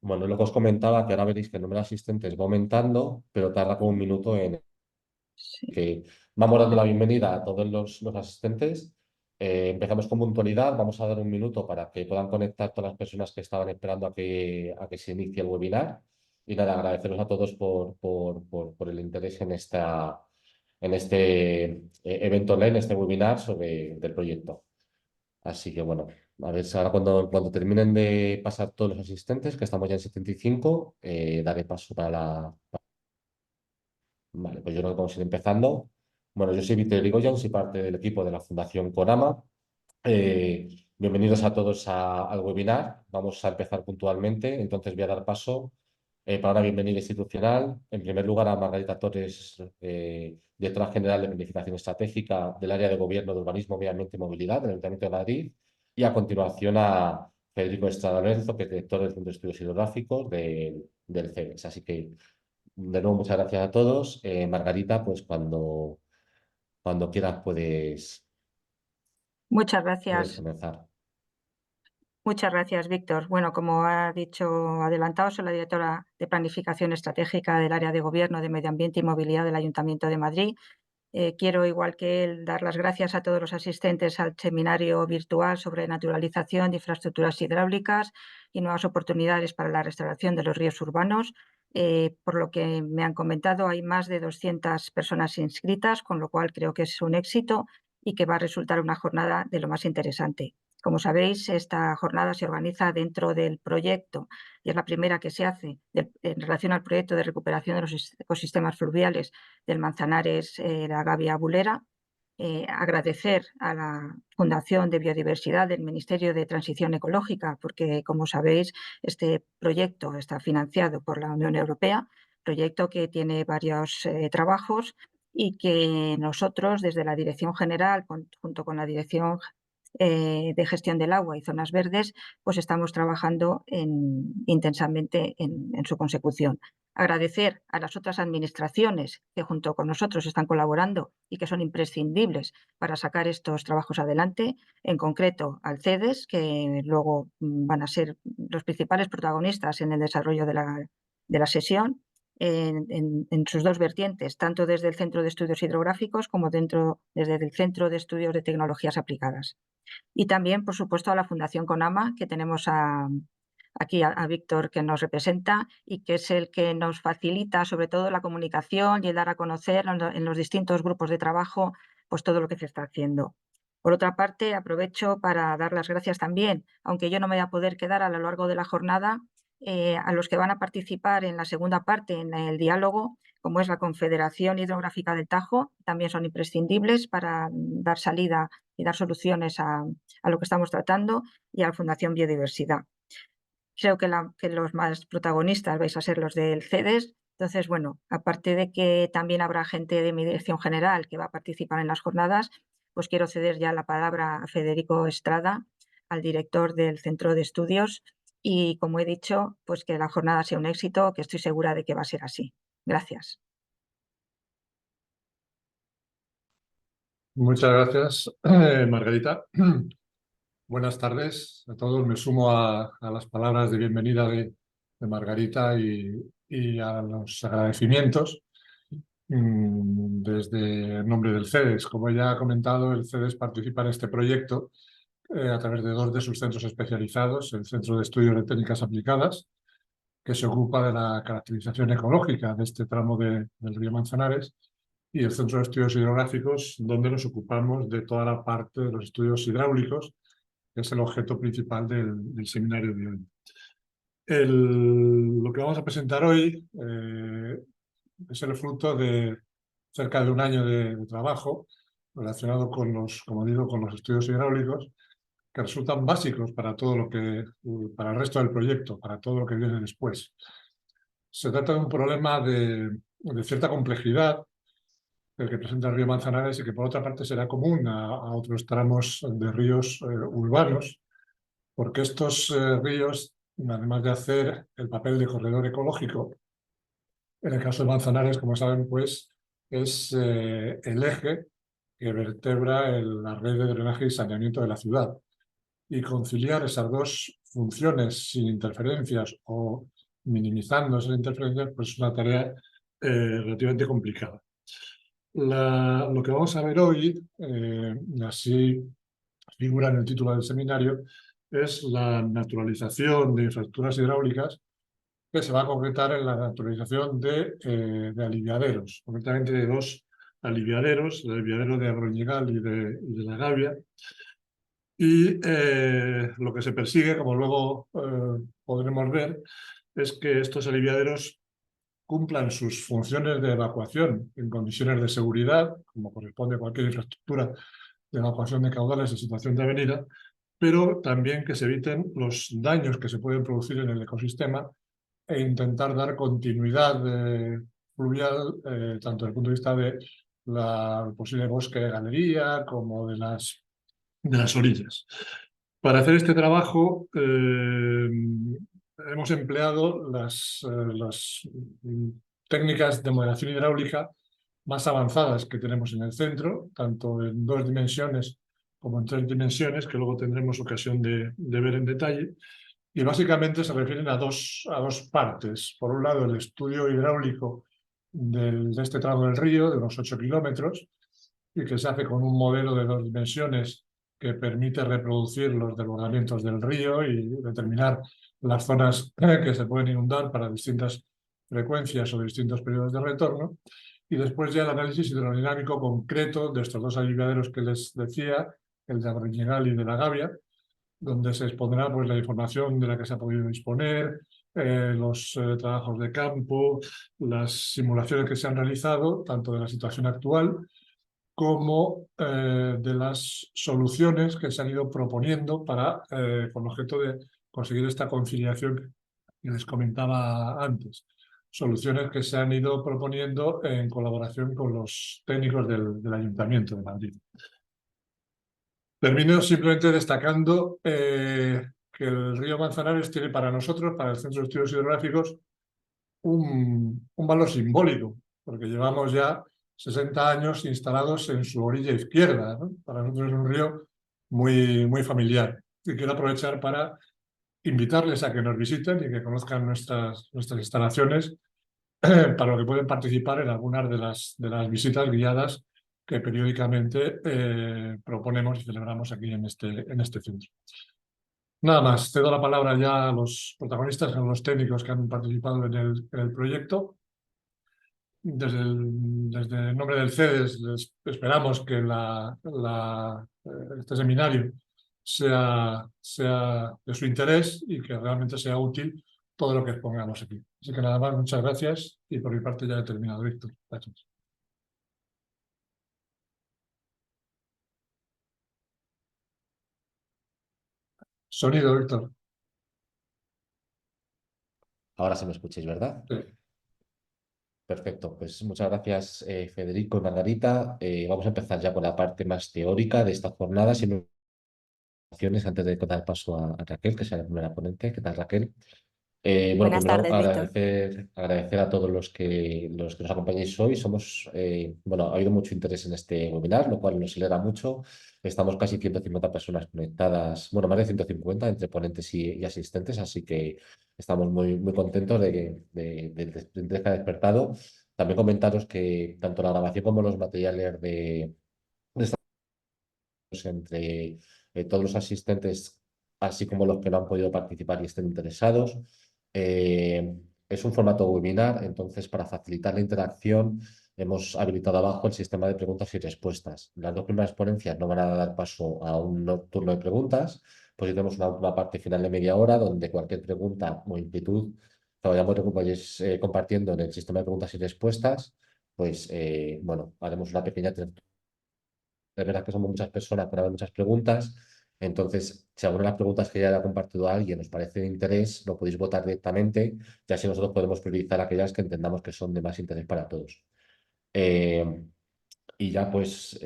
Bueno, lo que os comentaba, que ahora veréis que el número de asistentes va aumentando, pero tarda como un minuto en Sí. que vamos dando la bienvenida a todos los asistentes. Empezamos con puntualidad, vamos a dar un minuto para que puedan conectar todas las personas que estaban esperando a que se inicie el webinar. Y nada, agradeceros a todos por el interés en este evento online, este webinar del proyecto. Así que bueno, a ver si ahora cuando terminen de pasar todos los asistentes, que estamos ya en 75, daré paso para Vale, pues yo creo que vamos a ir empezando. Bueno, yo soy Víctor Irigoyen, soy parte del equipo de la Fundación Conama. Bienvenidos a todos al webinar. Vamos a empezar puntualmente, entonces voy a dar paso para una bienvenida institucional. En primer lugar, a Margarita Torres, directora general de Planificación Estratégica del Área de Gobierno de Urbanismo, Medio Ambiente y Movilidad del Ayuntamiento de Madrid. Y a continuación a Federico Estrada Lorenzo, que es director del Centro de Estudios Hidrográficos del CEDES. Así que, de nuevo, muchas gracias a todos. Margarita, pues cuando quieras Muchas puedes gracias. comenzar. Muchas gracias, Víctor. Bueno, como ha dicho adelantado, soy la directora de Planificación Estratégica del Área de Gobierno de Medio Ambiente y Movilidad del Ayuntamiento de Madrid. Quiero, igual que él, dar las gracias a todos los asistentes al seminario virtual sobre naturalización de infraestructuras hidráulicas y nuevas oportunidades para la restauración de los ríos urbanos. Por lo que me han comentado, hay más de 200 personas inscritas, con lo cual creo que es un éxito y que va a resultar una jornada de lo más interesante. Como sabéis, esta jornada se organiza dentro del proyecto y es la primera que se hace en relación al proyecto de recuperación de los ecosistemas fluviales del Manzanares, la Gavia Bulera. Agradecer a la Fundación de Biodiversidad del Ministerio de Transición Ecológica, porque, como sabéis, este proyecto está financiado por la Unión Europea, proyecto que tiene varios trabajos y que nosotros, desde la Dirección General, junto con la Dirección de Gestión del Agua y Zonas Verdes, pues estamos trabajando intensamente en su consecución. Agradecer a las otras administraciones que junto con nosotros están colaborando y que son imprescindibles para sacar estos trabajos adelante, en concreto al CEDES, que luego van a ser los principales protagonistas en el desarrollo de la sesión, en sus dos vertientes, tanto desde el Centro de Estudios Hidrográficos como desde el Centro de Estudios de Tecnologías Aplicadas. Y también, por supuesto, a la Fundación Conama, que tenemos aquí a Víctor, que nos representa y que es el que nos facilita sobre todo la comunicación y el dar a conocer en los distintos grupos de trabajo pues todo lo que se está haciendo. Por otra parte, aprovecho para dar las gracias también, aunque yo no me voy a poder quedar a lo largo de la jornada, a los que van a participar en la segunda parte, en el diálogo, como es la Confederación Hidrográfica del Tajo, también son imprescindibles para dar salida y dar soluciones a lo que estamos tratando, y a la Fundación Biodiversidad. Creo que los más protagonistas vais a ser los del CEDES. Entonces, bueno, aparte de que también habrá gente de mi dirección general que va a participar en las jornadas, pues quiero ceder ya la palabra a Federico Estrada, al director del Centro de Estudios, y, como he dicho, pues que la jornada sea un éxito, que estoy segura de que va a ser así. Gracias. Muchas gracias, Margarita. Buenas tardes a todos. Me sumo a las palabras de bienvenida de Margarita y a los agradecimientos desde el nombre del CEDES. Como ya ha comentado, el CEDES participa en este proyecto a través de dos de sus centros especializados, el Centro de Estudios de Técnicas Aplicadas, que se ocupa de la caracterización ecológica de este tramo del río Manzanares, y el Centro de Estudios Hidrográficos, donde nos ocupamos de toda la parte de los estudios hidráulicos, que es el objeto principal del seminario de hoy. Lo que vamos a presentar hoy es el fruto de cerca de un año de trabajo relacionado con como digo, con los estudios hidráulicos, que resultan básicos para para el resto del proyecto, para todo lo que viene después. Se trata de un problema de cierta complejidad, el que presenta el río Manzanares, y que por otra parte será común a otros tramos de ríos urbanos, porque estos ríos, además de hacer el papel de corredor ecológico, en el caso de Manzanares, como saben, pues es el eje que vertebra la red de drenaje y saneamiento de la ciudad. Y conciliar esas dos funciones sin interferencias o minimizando esas interferencias, pues es una tarea relativamente complicada. Lo que vamos a ver hoy, así figura en el título del seminario, es la naturalización de infraestructuras hidráulicas, que se va a concretar en la naturalización de aliviaderos, concretamente de dos aliviaderos, el aliviadero de Agroñigal y de La Gavia. Y lo que se persigue, como luego podremos ver, es que estos aliviaderos cumplan sus funciones de evacuación en condiciones de seguridad, como corresponde a cualquier infraestructura de evacuación de caudales en situación de avenida, pero también que se eviten los daños que se pueden producir en el ecosistema e intentar dar continuidad fluvial, tanto desde el punto de vista de la posible bosque de galería como de las orillas. Para hacer este trabajo hemos empleado las técnicas de modelación hidráulica más avanzadas que tenemos en el centro, tanto en 2 dimensiones como en 3 dimensiones, que luego tendremos ocasión de ver en detalle. Y básicamente se refieren a dos partes. Por un lado, el estudio hidráulico de este tramo del río, de unos 8 kilómetros, y que se hace con un modelo de 2 dimensiones que permite reproducir los desbordamientos del río y determinar las zonas que se pueden inundar para distintas frecuencias o distintos periodos de retorno. Y después ya el análisis hidrodinámico concreto de estos 2 aliviaderos que les decía, el de Agroñigal y de La Gavia, donde se expondrá pues, la información de la que se ha podido disponer, los trabajos de campo, las simulaciones que se han realizado, tanto de la situación actual como de las soluciones que se han ido proponiendo para, con objeto de conseguir esta conciliación que les comentaba antes. Soluciones que se han ido proponiendo en colaboración con los técnicos del Ayuntamiento de Madrid. Termino simplemente destacando que el río Manzanares tiene para nosotros, para el Centro de Estudios Hidrográficos, un valor simbólico, porque llevamos ya 60 años instalados en su orilla izquierda, ¿no? Para nosotros es un río muy familiar. Y quiero aprovechar para invitarles a que nos visiten y que conozcan nuestras instalaciones, para lo que pueden participar en algunas de las visitas guiadas que periódicamente proponemos y celebramos aquí en este centro. Nada más, cedo la palabra ya a los protagonistas, a los técnicos que han participado en el proyecto. Desde el nombre del CEDES esperamos que este seminario sea de su interés y que realmente sea útil todo lo que expongamos aquí. Así que nada más, muchas gracias y por mi parte ya he terminado, Víctor. Gracias. Sonido, Víctor. Ahora sí me escucháis, ¿verdad? Sí. Perfecto, pues muchas gracias Federico y Margarita. Vamos a empezar ya con la parte más teórica de esta jornada, sin antes de dar paso a Raquel, que será la primera ponente. ¿Qué tal, Raquel? Bueno, Buenas primero tardes, Víctor. agradecer a todos los que nos acompañáis hoy. Bueno, ha habido mucho interés en este webinar, lo cual nos alegra mucho. Estamos casi 150 personas conectadas, bueno, más de 150 entre ponentes y asistentes, así que estamos muy contentos del interés que ha despertado. También comentaros que tanto la grabación como los materiales de esta entre todos los asistentes, así como los que no han podido participar y estén interesados. Es un formato webinar, entonces para facilitar la interacción hemos habilitado abajo el sistema de preguntas y respuestas. Las 2 primeras ponencias no van a dar paso a un turno de preguntas, pues tenemos una última parte final de media hora donde cualquier pregunta o inquietud que vayáis compartiendo en el sistema de preguntas y respuestas, pues bueno, haremos una pequeña. Es verdad que somos muchas personas, pero hay muchas preguntas. Entonces, si alguna de las preguntas que ya haya compartido a alguien os parece de interés, lo podéis votar directamente, ya así nosotros podemos priorizar aquellas que entendamos que son de más interés para todos. Y ya pues,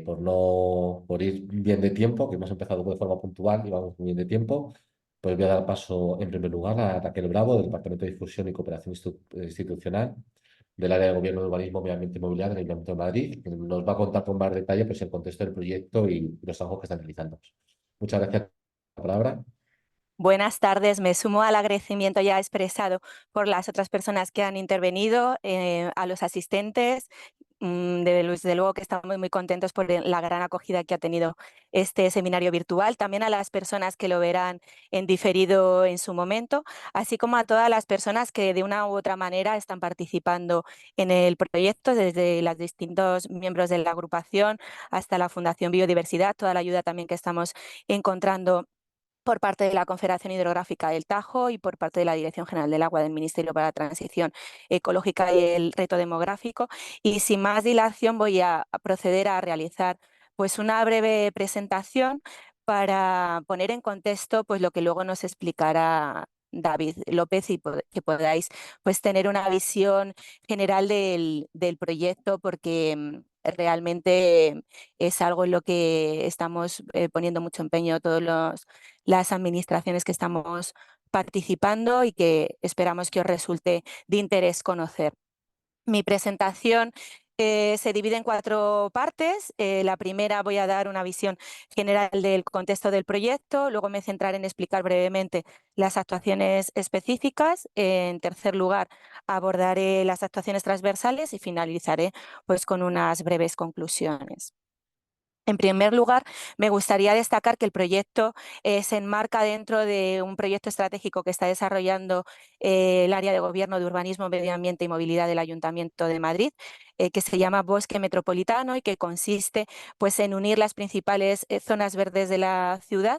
por ir bien de tiempo, que hemos empezado de forma puntual y vamos bien de tiempo, pues voy a dar paso en primer lugar a Raquel Bravo, del Departamento de Difusión y Cooperación Institucional del Área de Gobierno, Urbanismo, Medio Ambiente y Movilidad del Ayuntamiento de Madrid, que nos va a contar con más detalle pues, el contexto del proyecto y los trabajos que están realizando. Muchas gracias por la palabra. Buenas tardes. Me sumo al agradecimiento ya expresado por las otras personas que han intervenido, a los asistentes. Desde luego que estamos muy contentos por la gran acogida que ha tenido este seminario virtual, también a las personas que lo verán en diferido en su momento, así como a todas las personas que de una u otra manera están participando en el proyecto, desde los distintos miembros de la agrupación hasta la Fundación Biodiversidad, toda la ayuda también que estamos encontrando por parte de la Confederación Hidrográfica del Tajo y por parte de la Dirección General del Agua del Ministerio para la Transición Ecológica y el Reto Demográfico. Y sin más dilación voy a proceder a realizar pues una breve presentación para poner en contexto pues lo que luego nos explicará David López y que podáis pues tener una visión general del proyecto, porque realmente es algo en lo que estamos poniendo mucho empeño todos las administraciones que estamos participando y que esperamos que os resulte de interés conocer. Mi presentación se divide en 4 partes. La primera voy a dar una visión general del contexto del proyecto, luego me centraré en explicar brevemente las actuaciones específicas. En tercer lugar, abordaré las actuaciones transversales y finalizaré pues, con unas breves conclusiones. En primer lugar, me gustaría destacar que el proyecto se enmarca dentro de un proyecto estratégico que está desarrollando el área de Gobierno de Urbanismo, Medio Ambiente y Movilidad del Ayuntamiento de Madrid, que se llama Bosque Metropolitano y que consiste pues, en unir las principales zonas verdes de la ciudad,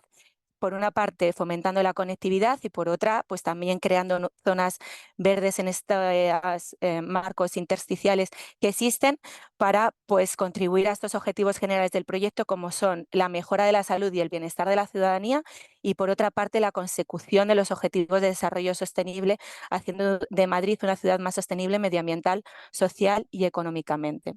por una parte fomentando la conectividad y por otra pues también creando zonas verdes en estos marcos intersticiales que existen para pues contribuir a estos objetivos generales del proyecto, como son la mejora de la salud y el bienestar de la ciudadanía, y por otra parte la consecución de los objetivos de desarrollo sostenible, haciendo de Madrid una ciudad más sostenible medioambiental, social y económicamente.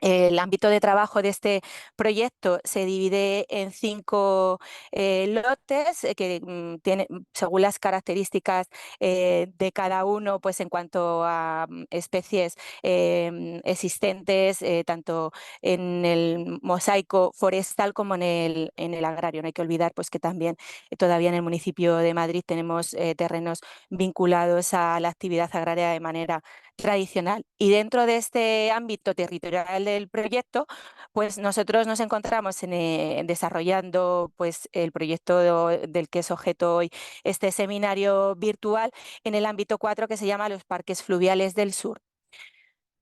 El ámbito de trabajo de este proyecto se divide en 5 lotes que tienen, según las características de cada uno, pues en cuanto a especies existentes, tanto en el mosaico forestal como en el agrario. No hay que olvidar pues, que también todavía en el municipio de Madrid tenemos terrenos vinculados a la actividad agraria de manera tradicional. Y dentro de este ámbito territorial del proyecto, pues nosotros nos encontramos desarrollando pues, el proyecto del que es objeto hoy este seminario virtual en el ámbito 4, que se llama los parques fluviales del sur.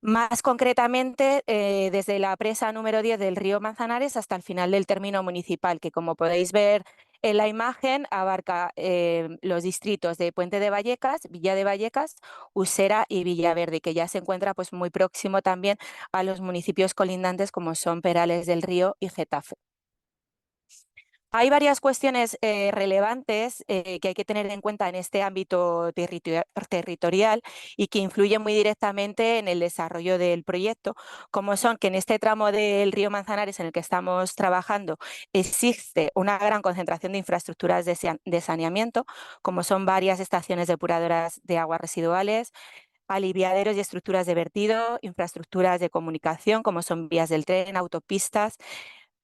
Más concretamente, desde la presa número 10 del río Manzanares hasta el final del término municipal, que como podéis ver en la imagen abarca los distritos de Puente de Vallecas, Villa de Vallecas, Usera y Villaverde, que ya se encuentra pues, muy próximo también a los municipios colindantes como son Perales del Río y Getafe. Hay varias cuestiones relevantes que hay que tener en cuenta en este ámbito territorial y que influyen muy directamente en el desarrollo del proyecto, como son que en este tramo del río Manzanares en el que estamos trabajando existe una gran concentración de infraestructuras de saneamiento, como son varias estaciones depuradoras de aguas residuales, aliviaderos y estructuras de vertido, infraestructuras de comunicación, como son vías del tren, autopistas.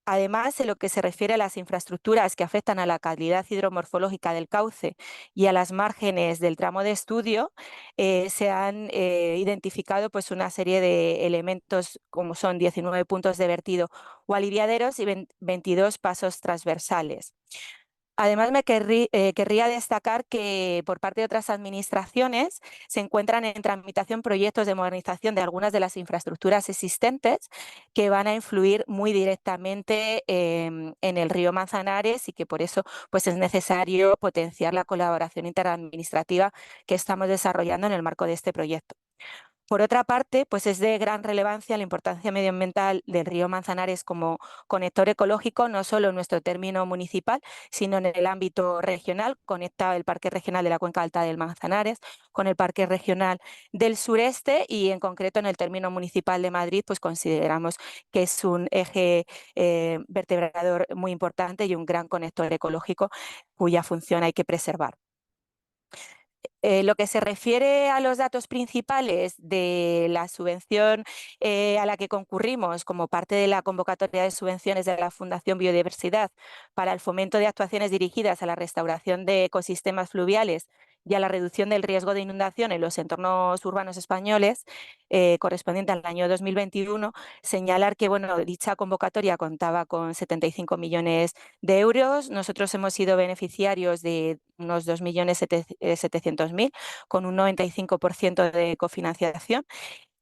Además, en lo que se refiere a las infraestructuras que afectan a la calidad hidromorfológica del cauce y a las márgenes del tramo de estudio, se han identificado pues, una serie de elementos como son 19 puntos de vertido o aliviaderos y 22 pasos transversales. Además, querría destacar que por parte de otras administraciones se encuentran en tramitación proyectos de modernización de algunas de las infraestructuras existentes que van a influir muy directamente en el río Manzanares y que por eso pues, es necesario potenciar la colaboración interadministrativa que estamos desarrollando en el marco de este proyecto. Por otra parte, pues es de gran relevancia la importancia medioambiental del río Manzanares como conector ecológico, no solo en nuestro término municipal, sino en el ámbito regional. Conecta el Parque Regional de la Cuenca Alta del Manzanares con el Parque Regional del Sureste y en concreto en el término municipal de Madrid, pues consideramos que es un eje vertebrador muy importante y un gran conector ecológico cuya función hay que preservar. Lo que se refiere a los datos principales de la subvención a la que concurrimos como parte de la convocatoria de subvenciones de la Fundación Biodiversidad para el fomento de actuaciones dirigidas a la restauración de ecosistemas fluviales y a la reducción del riesgo de inundación en los entornos urbanos españoles, correspondiente al año 2021, señalar que bueno, dicha convocatoria contaba con 75 millones de euros. Nosotros hemos sido beneficiarios de unos 2.700.000, con un 95% de cofinanciación,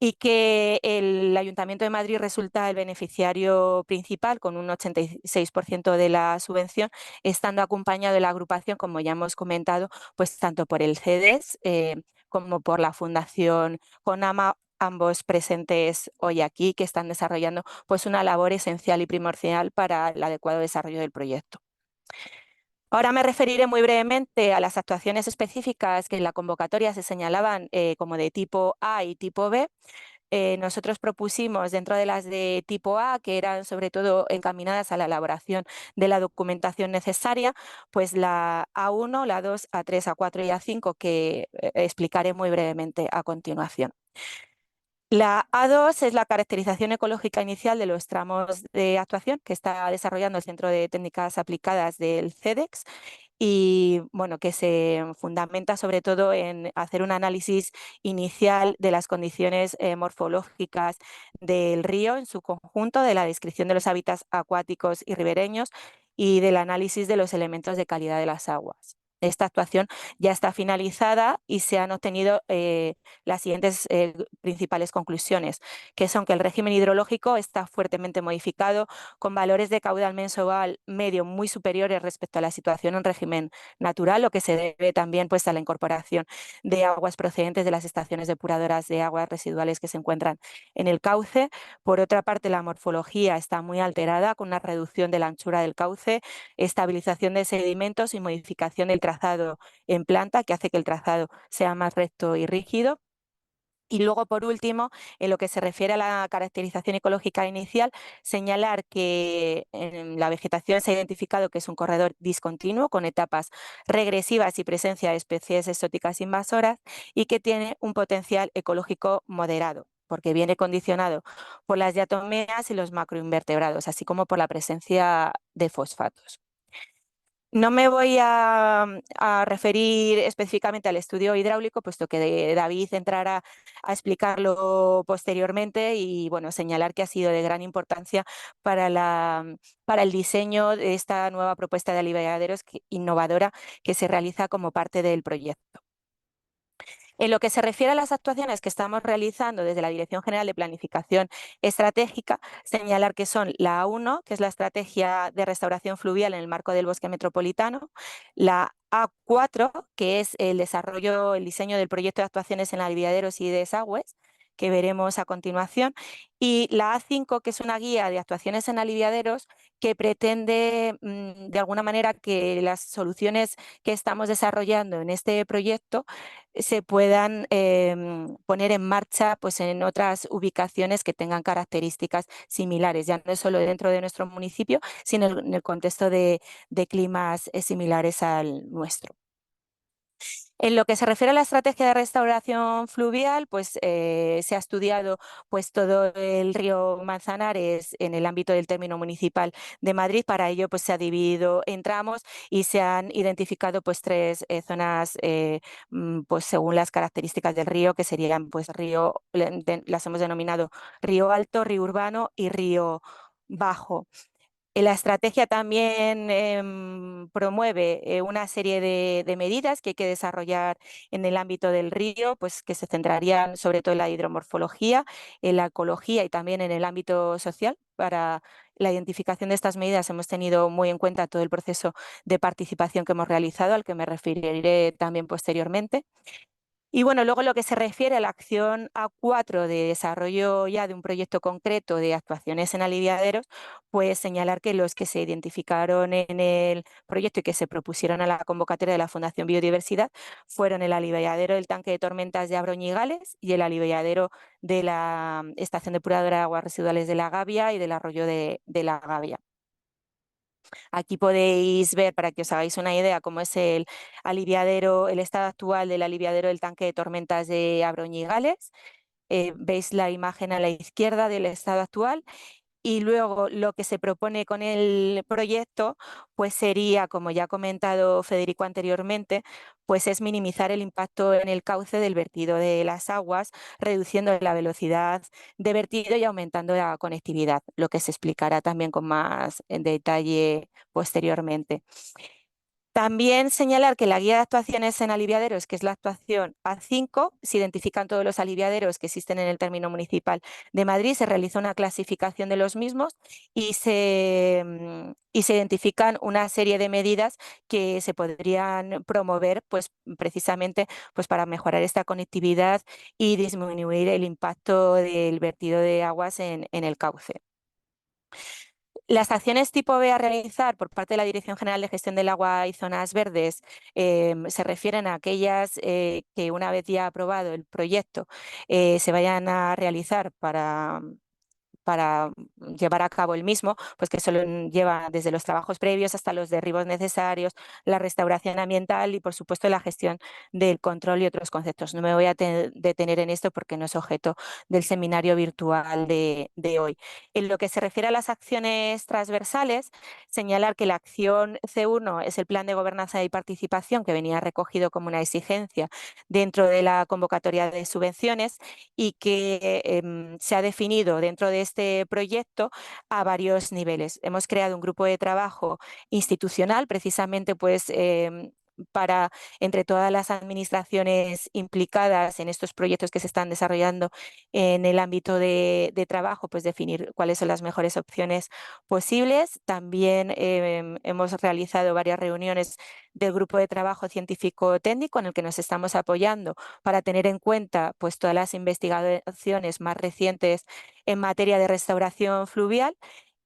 y que el Ayuntamiento de Madrid resulta el beneficiario principal con un 86% de la subvención, estando acompañado de la agrupación, como ya hemos comentado, pues tanto por el CEDES como por la Fundación CONAMA, ambos presentes hoy aquí, que están desarrollando pues una labor esencial y primordial para el adecuado desarrollo del proyecto. Ahora me referiré muy brevemente a las actuaciones específicas que en la convocatoria se señalaban como de tipo A y tipo B. Nosotros propusimos dentro de las de tipo A, que eran sobre todo encaminadas a la elaboración de la documentación necesaria, pues la A1, la 2, A3, A4 y A5, que explicaré muy brevemente a continuación. La A2 es la caracterización ecológica inicial de los tramos de actuación que está desarrollando el Centro de Técnicas Aplicadas del CEDEX, y bueno, que se fundamenta sobre todo en hacer un análisis inicial de las condiciones morfológicas del río en su conjunto, de la descripción de los hábitats acuáticos y ribereños y del análisis de los elementos de calidad de las aguas. Esta actuación ya está finalizada y se han obtenido las siguientes principales conclusiones, que son que el régimen hidrológico está fuertemente modificado, con valores de caudal mensual medio muy superiores respecto a la situación en régimen natural, lo que se debe también pues, a la incorporación de aguas procedentes de las estaciones depuradoras de aguas residuales que se encuentran en el cauce. Por otra parte, la morfología está muy alterada, con una reducción de la anchura del cauce, estabilización de sedimentos y modificación del trazado en planta, que hace que el trazado sea más recto y rígido. Y luego, por último, en lo que se refiere a la caracterización ecológica inicial, señalar que en la vegetación se ha identificado que es un corredor discontinuo con etapas regresivas y presencia de especies exóticas invasoras, y que tiene un potencial ecológico moderado, porque viene condicionado por las diatomeas y los macroinvertebrados, así como por la presencia de fosfatos. No me voy a referir específicamente al estudio hidráulico, puesto que David entrará a explicarlo posteriormente, y bueno, señalar que ha sido de gran importancia para el diseño de esta nueva propuesta de aliviaderos innovadora que se realiza como parte del proyecto. En lo que se refiere a las actuaciones que estamos realizando desde la Dirección General de Planificación Estratégica, señalar que son la A1, que es la estrategia de restauración fluvial en el marco del bosque metropolitano, la A4, que es el desarrollo, el diseño del proyecto de actuaciones en aliviaderos y desagües, que veremos a continuación, y la A5, que es una guía de actuaciones en aliviaderos que pretende, de alguna manera, que las soluciones que estamos desarrollando en este proyecto se puedan poner en marcha pues, en otras ubicaciones que tengan características similares, ya no solo dentro de nuestro municipio, sino en el contexto de climas similares al nuestro. En lo que se refiere a la estrategia de restauración fluvial, pues se ha estudiado pues, todo el río Manzanares en el ámbito del término municipal de Madrid. Para ello pues, se ha dividido en tramos y se han identificado pues, tres zonas pues, según las características del río, que serían pues, río, las hemos denominado río alto, río urbano y río bajo. La estrategia también promueve una serie de medidas que hay que desarrollar en el ámbito del río, pues que se centrarían sobre todo en la hidromorfología, en la ecología y también en el ámbito social. Para la identificación de estas medidas hemos tenido muy en cuenta todo el proceso de participación que hemos realizado, al que me referiré también posteriormente. Y bueno, luego lo que se refiere a la acción A4 de desarrollo ya de un proyecto concreto de actuaciones en aliviaderos, pues señalar que los que se identificaron en el proyecto y que se propusieron a la convocatoria de la Fundación Biodiversidad fueron el aliviadero del tanque de tormentas de Abroñigales y el aliviadero de la estación depuradora de aguas residuales de La Gavia y del arroyo de La Gavia. Aquí podéis ver, para que os hagáis una idea, cómo es el aliviadero, el estado actual del aliviadero del tanque de tormentas de Abroñigales. Veis la imagen a la izquierda del estado actual. Y luego lo que se propone con el proyecto, pues sería, como ya ha comentado Federico anteriormente, pues es minimizar el impacto en el cauce del vertido de las aguas, reduciendo la velocidad de vertido y aumentando la conectividad, lo que se explicará también con más en detalle posteriormente. También señalar que la guía de actuaciones en aliviaderos, que es la actuación A5, se identifican todos los aliviaderos que existen en el término municipal de Madrid, se realiza una clasificación de los mismos y se identifican una serie de medidas que se podrían promover pues, precisamente pues, para mejorar esta conectividad y disminuir el impacto del vertido de aguas en el cauce. Las acciones tipo B a realizar por parte de la Dirección General de Gestión del Agua y Zonas Verdes se refieren a aquellas que una vez ya aprobado el proyecto se vayan a realizar para llevar a cabo el mismo, pues que solo lleva desde los trabajos previos hasta los derribos necesarios, la restauración ambiental y, por supuesto, la gestión del control y otros conceptos. No me voy a detener en esto porque no es objeto del seminario virtual de hoy. En lo que se refiere a las acciones transversales, señalar que la acción C1 es el Plan de Gobernanza y Participación que venía recogido como una exigencia dentro de la convocatoria de subvenciones y que se ha definido dentro de este proyecto a varios niveles. Hemos creado un grupo de trabajo institucional precisamente pues para entre todas las administraciones implicadas en estos proyectos que se están desarrollando en el ámbito de trabajo, pues definir cuáles son las mejores opciones posibles. También hemos realizado varias reuniones del grupo de trabajo científico-técnico en el que nos estamos apoyando para tener en cuenta pues, todas las investigaciones más recientes en materia de restauración fluvial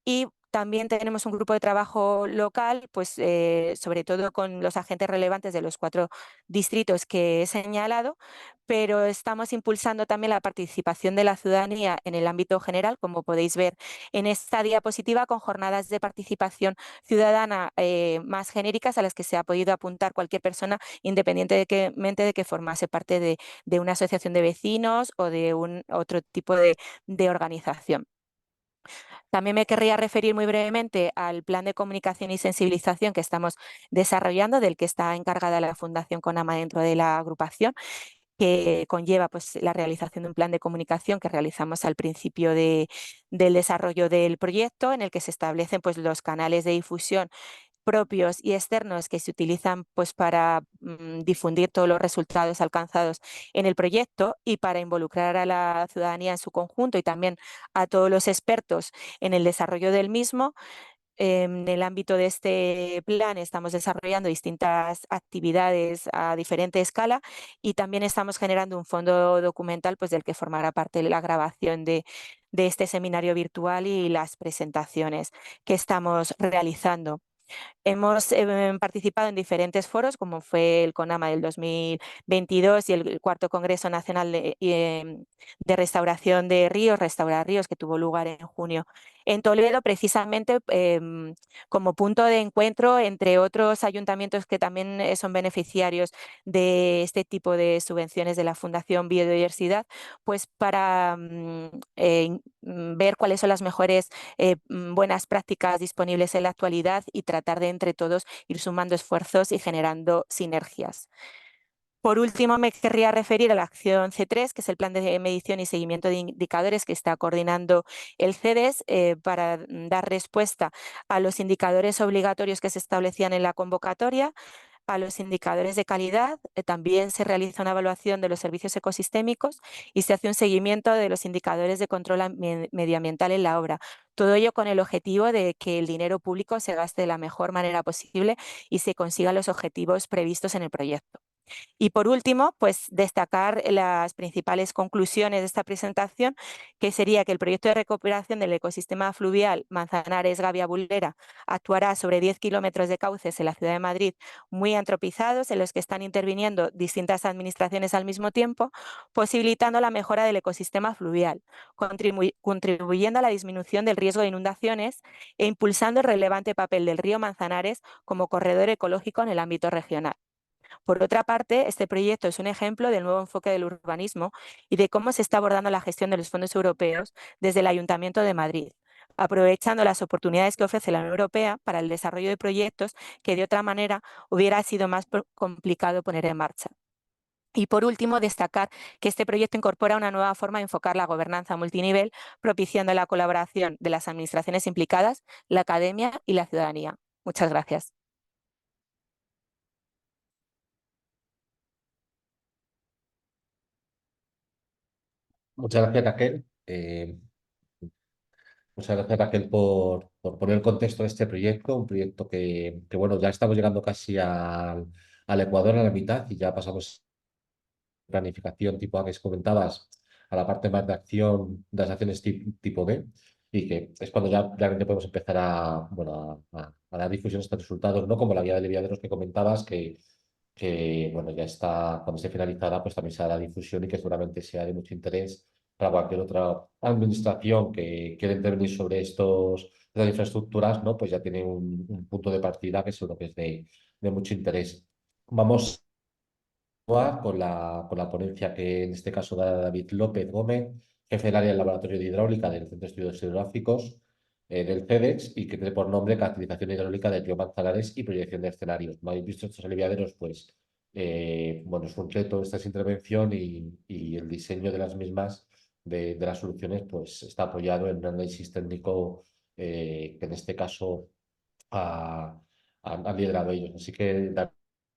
y también tenemos un grupo de trabajo local, pues sobre todo con los agentes relevantes de los 4 distritos que he señalado, pero estamos impulsando también la participación de la ciudadanía en el ámbito general, como podéis ver en esta diapositiva, con jornadas de participación ciudadana más genéricas a las que se ha podido apuntar cualquier persona, independientemente de que formase parte de una asociación de vecinos o de otro tipo de organización. También me querría referir muy brevemente al plan de comunicación y sensibilización que estamos desarrollando, del que está encargada la Fundación CONAMA dentro de la agrupación, que conlleva pues, la realización de un plan de comunicación que realizamos al principio del desarrollo del proyecto, en el que se establecen pues, los canales de difusión propios y externos que se utilizan pues, para difundir todos los resultados alcanzados en el proyecto y para involucrar a la ciudadanía en su conjunto y también a todos los expertos en el desarrollo del mismo. En el ámbito de este plan estamos desarrollando distintas actividades a diferente escala y también estamos generando un fondo documental pues, del que formará parte la grabación de este seminario virtual y las presentaciones que estamos realizando. Hemos participado en diferentes foros, como fue el CONAMA del 2022 y el cuarto Congreso Nacional de Restauración de Ríos, Restaurar Ríos, que tuvo lugar en junio en Toledo, precisamente como punto de encuentro entre otros ayuntamientos que también son beneficiarios de este tipo de subvenciones de la Fundación Biodiversidad, pues para ver cuáles son las mejores buenas prácticas disponibles en la actualidad y tratar de entre todos ir sumando esfuerzos y generando sinergias. Por último, me querría referir a la acción C3, que es el plan de medición y seguimiento de indicadores que está coordinando el CEDES para dar respuesta a los indicadores obligatorios que se establecían en la convocatoria, a los indicadores de calidad. También se realiza una evaluación de los servicios ecosistémicos y se hace un seguimiento de los indicadores de control medioambiental en la obra. Todo ello con el objetivo de que el dinero público se gaste de la mejor manera posible y se consigan los objetivos previstos en el proyecto. Y por último, pues destacar las principales conclusiones de esta presentación, que sería que el proyecto de recuperación del ecosistema fluvial Manzanares-Gavia-Bulera actuará sobre 10 kilómetros de cauces en la ciudad de Madrid muy antropizados, en los que están interviniendo distintas administraciones al mismo tiempo, posibilitando la mejora del ecosistema fluvial, contribuyendo a la disminución del riesgo de inundaciones e impulsando el relevante papel del río Manzanares como corredor ecológico en el ámbito regional. Por otra parte, este proyecto es un ejemplo del nuevo enfoque del urbanismo y de cómo se está abordando la gestión de los fondos europeos desde el Ayuntamiento de Madrid, aprovechando las oportunidades que ofrece la Unión Europea para el desarrollo de proyectos que de otra manera hubiera sido más complicado poner en marcha. Y por último, destacar que este proyecto incorpora una nueva forma de enfocar la gobernanza multinivel, propiciando la colaboración de las administraciones implicadas, la academia y la ciudadanía. Muchas gracias. Muchas gracias, Raquel. Muchas gracias, Raquel, por poner el contexto de este proyecto, un proyecto que bueno, ya estamos llegando casi al Ecuador, a la mitad, y ya pasamos planificación tipo A que comentabas, a la parte más de acción, de las acciones tipo B, y que es cuando ya realmente podemos empezar bueno, a dar difusión a estos resultados, ¿no? Como la guía de aliviaderos que comentabas, que bueno, ya está, cuando esté finalizada, pues también se hará difusión y que seguramente sea de mucho interés para cualquier otra administración que quiera intervenir sobre estas infraestructuras, ¿no? Pues ya tiene un punto de partida que seguro que es de mucho interés. Vamos con la ponencia que en este caso da David López Gómez, jefe del área del Laboratorio de Hidráulica del Centro de Estudios Hidrográficos del CEDEX, y que tiene por nombre Caracterización hidráulica del río Manzanares y proyección de escenarios. ¿No habéis visto estos aliviaderos? Pues bueno, es un reto esta intervención y el diseño de las mismas, de las soluciones, pues está apoyado en un análisis técnico que en este caso han liderado ellos. Así que, David,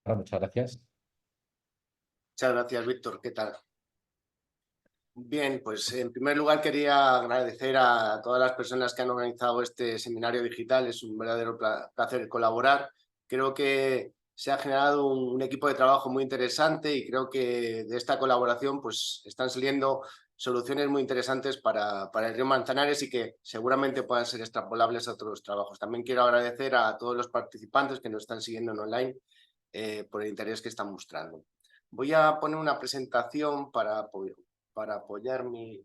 muchas gracias. Muchas gracias, Víctor. ¿Qué tal? Bien, pues en primer lugar quería agradecer a todas las personas que han organizado este seminario digital. Es un verdadero placer colaborar. Creo que se ha generado un equipo de trabajo muy interesante y creo que de esta colaboración pues están saliendo soluciones muy interesantes para el río Manzanares y que seguramente puedan ser extrapolables a otros trabajos. También quiero agradecer a todos los participantes que nos están siguiendo en online por el interés que están mostrando. Voy a poner una presentación para apoyar mi...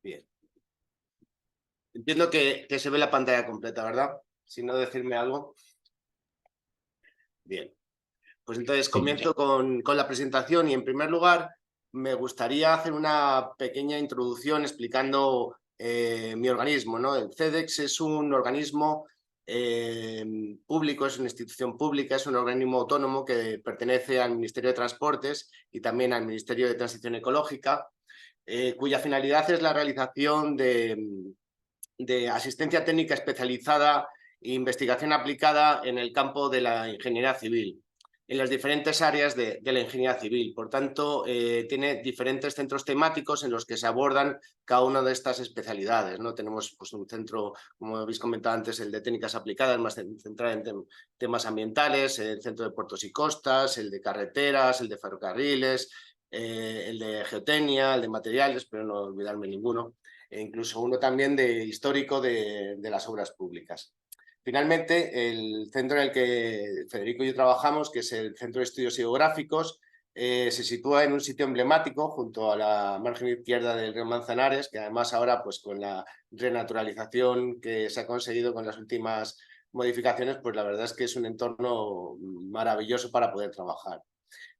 Bien. Entiendo que se ve la pantalla completa, ¿verdad? Si no, decirme algo. Bien. Pues entonces comienzo con la presentación y en primer lugar me gustaría hacer una pequeña introducción explicando mi organismo, ¿no? El CEDEX es un organismo público, es una institución pública, es un organismo autónomo que pertenece al Ministerio de Transportes y también al Ministerio de Transición Ecológica, cuya finalidad es la realización de asistencia técnica especializada e investigación aplicada en el campo de la ingeniería civil, en las diferentes áreas de la ingeniería civil. Por tanto, tiene diferentes centros temáticos en los que se abordan cada una de estas especialidades, ¿no? Tenemos pues, un centro, como habéis comentado antes, el de técnicas aplicadas, más centrado en temas ambientales, el centro de puertos y costas, el de carreteras, el de ferrocarriles, el de geotecnia, el de materiales, pero no olvidarme ninguno, e incluso uno también de histórico de las obras públicas. Finalmente, el centro en el que Federico y yo trabajamos, que es el Centro de Estudios Geográficos, se sitúa en un sitio emblemático junto a la margen izquierda del río Manzanares, que además ahora, pues con la renaturalización que se ha conseguido con las últimas modificaciones, pues la verdad es que es un entorno maravilloso para poder trabajar.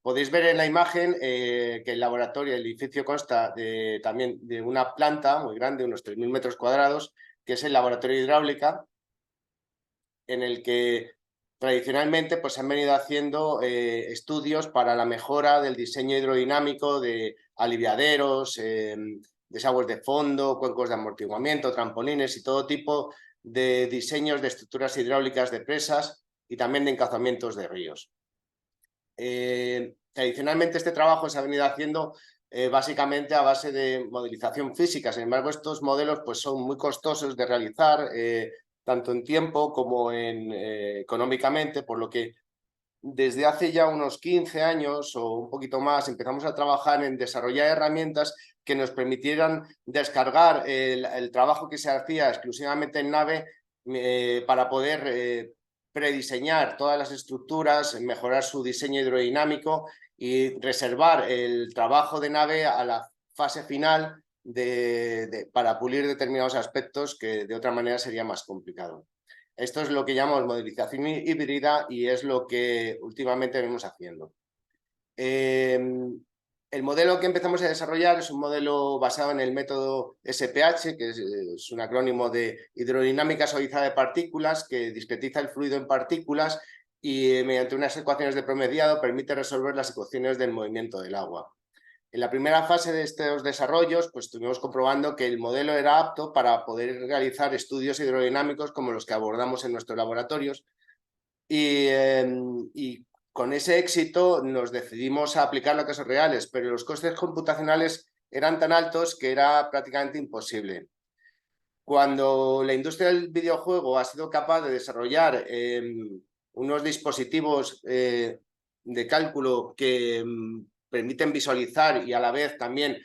Podéis ver en la imagen que el laboratorio, el edificio consta también de una planta muy grande, unos 3.000 metros cuadrados, que es el laboratorio de hidráulica, en el que tradicionalmente pues, se han venido haciendo estudios para la mejora del diseño hidrodinámico de aliviaderos, desagües de fondo, cuencos de amortiguamiento, trampolines y todo tipo de diseños de estructuras hidráulicas de presas y también de encauzamientos de ríos. Tradicionalmente este trabajo se ha venido haciendo básicamente a base de modelización física. Sin embargo, estos modelos pues, son muy costosos de realizar, tanto en tiempo como económicamente, por lo que desde hace ya unos 15 años o un poquito más empezamos a trabajar en desarrollar herramientas que nos permitieran descargar el trabajo que se hacía exclusivamente en nave para poder prediseñar todas las estructuras, mejorar su diseño hidrodinámico y reservar el trabajo de nave a la fase final para pulir determinados aspectos que de otra manera sería más complicado. Esto es lo que llamamos modelización híbrida y es lo que últimamente venimos haciendo. El modelo que empezamos a desarrollar es un modelo basado en el método SPH, que es un acrónimo de hidrodinámica suavizada de partículas, que discretiza el fluido en partículas y mediante unas ecuaciones de promediado permite resolver las ecuaciones del movimiento del agua. En la primera fase de estos desarrollos, pues estuvimos comprobando que el modelo era apto para poder realizar estudios hidrodinámicos como los que abordamos en nuestros laboratorios y con ese éxito nos decidimos a aplicarlo a casos reales, pero los costes computacionales eran tan altos que era prácticamente imposible. Cuando la industria del videojuego ha sido capaz de desarrollar unos dispositivos de cálculo que permiten visualizar y a la vez también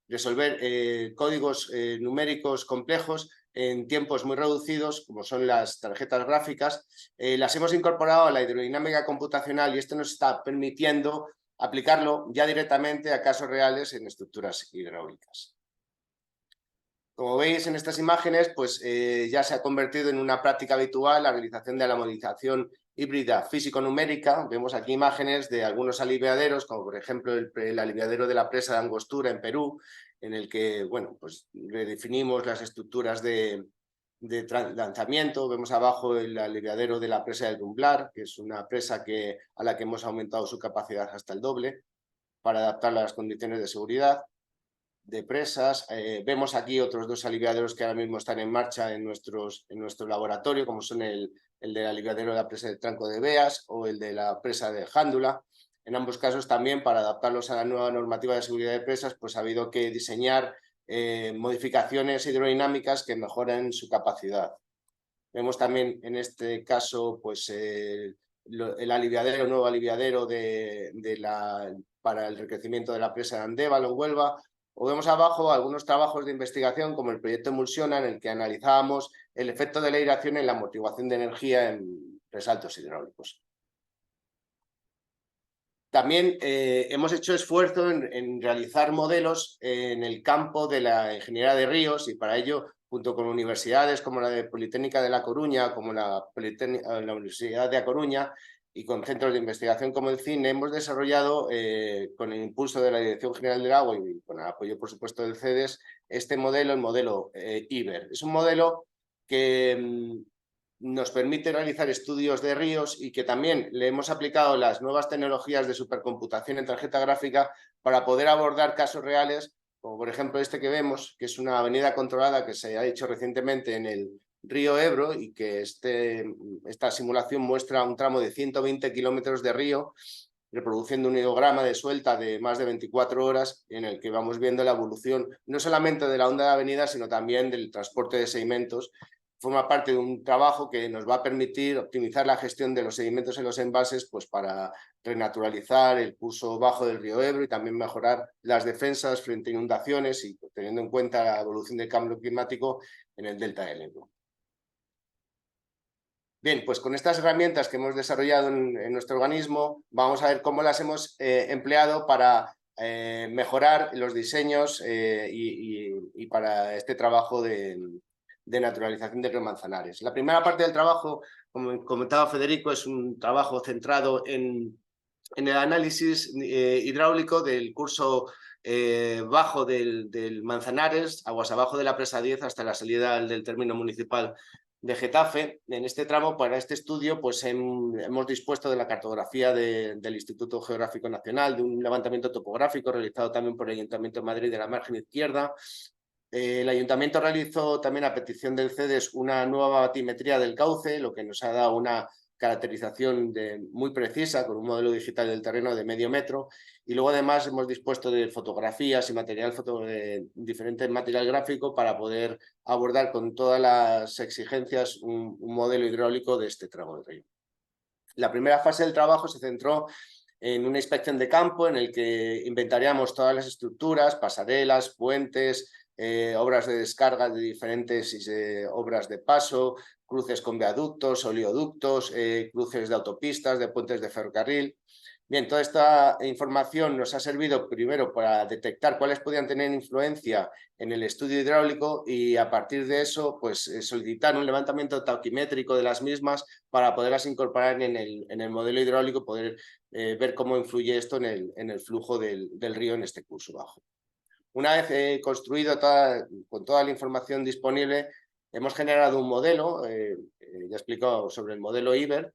resolver códigos numéricos complejos en tiempos muy reducidos, como son las tarjetas gráficas, las hemos incorporado a la hidrodinámica computacional y esto nos está permitiendo aplicarlo ya directamente a casos reales en estructuras hidráulicas. Como veis en estas imágenes, pues ya se ha convertido en una práctica habitual la realización de la modelización híbrida físico-numérica. Vemos aquí imágenes de algunos aliviaderos, como por ejemplo el aliviadero de la presa de Angostura en Perú, en el que, bueno, pues redefinimos las estructuras de lanzamiento. Vemos abajo el aliviadero de la presa del Rumblar, que es una presa a la que hemos aumentado su capacidad hasta el doble para adaptarla a las condiciones de seguridad de presas. Vemos aquí otros dos aliviaderos que ahora mismo están en marcha en nuestro laboratorio, como son el del aliviadero de la presa del Tranco de Beas o el de la presa de Jándula. En ambos casos también, para adaptarlos a la nueva normativa de seguridad de presas, pues ha habido que diseñar modificaciones hidrodinámicas que mejoren su capacidad. Vemos también en este caso pues, el nuevo aliviadero para el recrecimiento de la presa de Andévalo en Huelva. O vemos abajo algunos trabajos de investigación como el proyecto Emulsiona, en el que analizábamos el efecto de la aireación en la amortiguación de energía en resaltos hidráulicos. También hemos hecho esfuerzo en realizar modelos en el campo de la ingeniería de ríos y para ello, junto con universidades como la de Politécnica de La Coruña, como la Universidad de A Coruña y con centros de investigación como el CINE, hemos desarrollado, con el impulso de la Dirección General del Agua y con el apoyo, por supuesto, del CEDES, este modelo, el modelo IBER. Es un modelo que nos permite realizar estudios de ríos y que también le hemos aplicado las nuevas tecnologías de supercomputación en tarjeta gráfica para poder abordar casos reales, como por ejemplo este que vemos, que es una avenida controlada que se ha hecho recientemente en el río Ebro y que esta simulación muestra un tramo de 120 kilómetros de río reproduciendo un hidrograma de suelta de más de 24 horas en el que vamos viendo la evolución no solamente de la onda de avenida, sino también del transporte de sedimentos. Forma parte de un trabajo que nos va a permitir optimizar la gestión de los sedimentos en los embalses pues para renaturalizar el curso bajo del río Ebro y también mejorar las defensas frente a inundaciones y teniendo en cuenta la evolución del cambio climático en el delta del Ebro. Bien, pues con estas herramientas que hemos desarrollado en nuestro organismo, vamos a ver cómo las hemos empleado para mejorar los diseños y para este trabajo de naturalización de río Manzanares. La primera parte del trabajo, como comentaba Federico, es un trabajo centrado en el análisis hidráulico del curso bajo del Manzanares, aguas abajo de la presa 10 hasta la salida del término municipal de Getafe. En este tramo, para este estudio, pues hemos dispuesto de la cartografía del Instituto Geográfico Nacional, de un levantamiento topográfico realizado también por el Ayuntamiento de Madrid de la margen izquierda, El ayuntamiento realizó también a petición del CEDES una nueva batimetría del cauce, lo que nos ha dado una caracterización muy precisa con un modelo digital del terreno de medio metro. Y luego además hemos dispuesto de fotografías y diferente material gráfico para poder abordar con todas las exigencias un modelo hidráulico de este tramo del río. La primera fase del trabajo se centró en una inspección de campo en el que inventariamos todas las estructuras, pasarelas, puentes, obras de descarga de diferentes obras de paso, cruces con viaductos, oleoductos, cruces de autopistas, de puentes de ferrocarril. Bien, toda esta información nos ha servido primero para detectar cuáles podían tener influencia en el estudio hidráulico y a partir de eso pues solicitar un levantamiento tauquimétrico de las mismas para poderlas incorporar en el modelo hidráulico, poder ver cómo influye esto en el flujo del río en este curso bajo. Una vez construido con toda la información disponible, hemos generado un modelo, ya he explicado sobre el modelo IBER,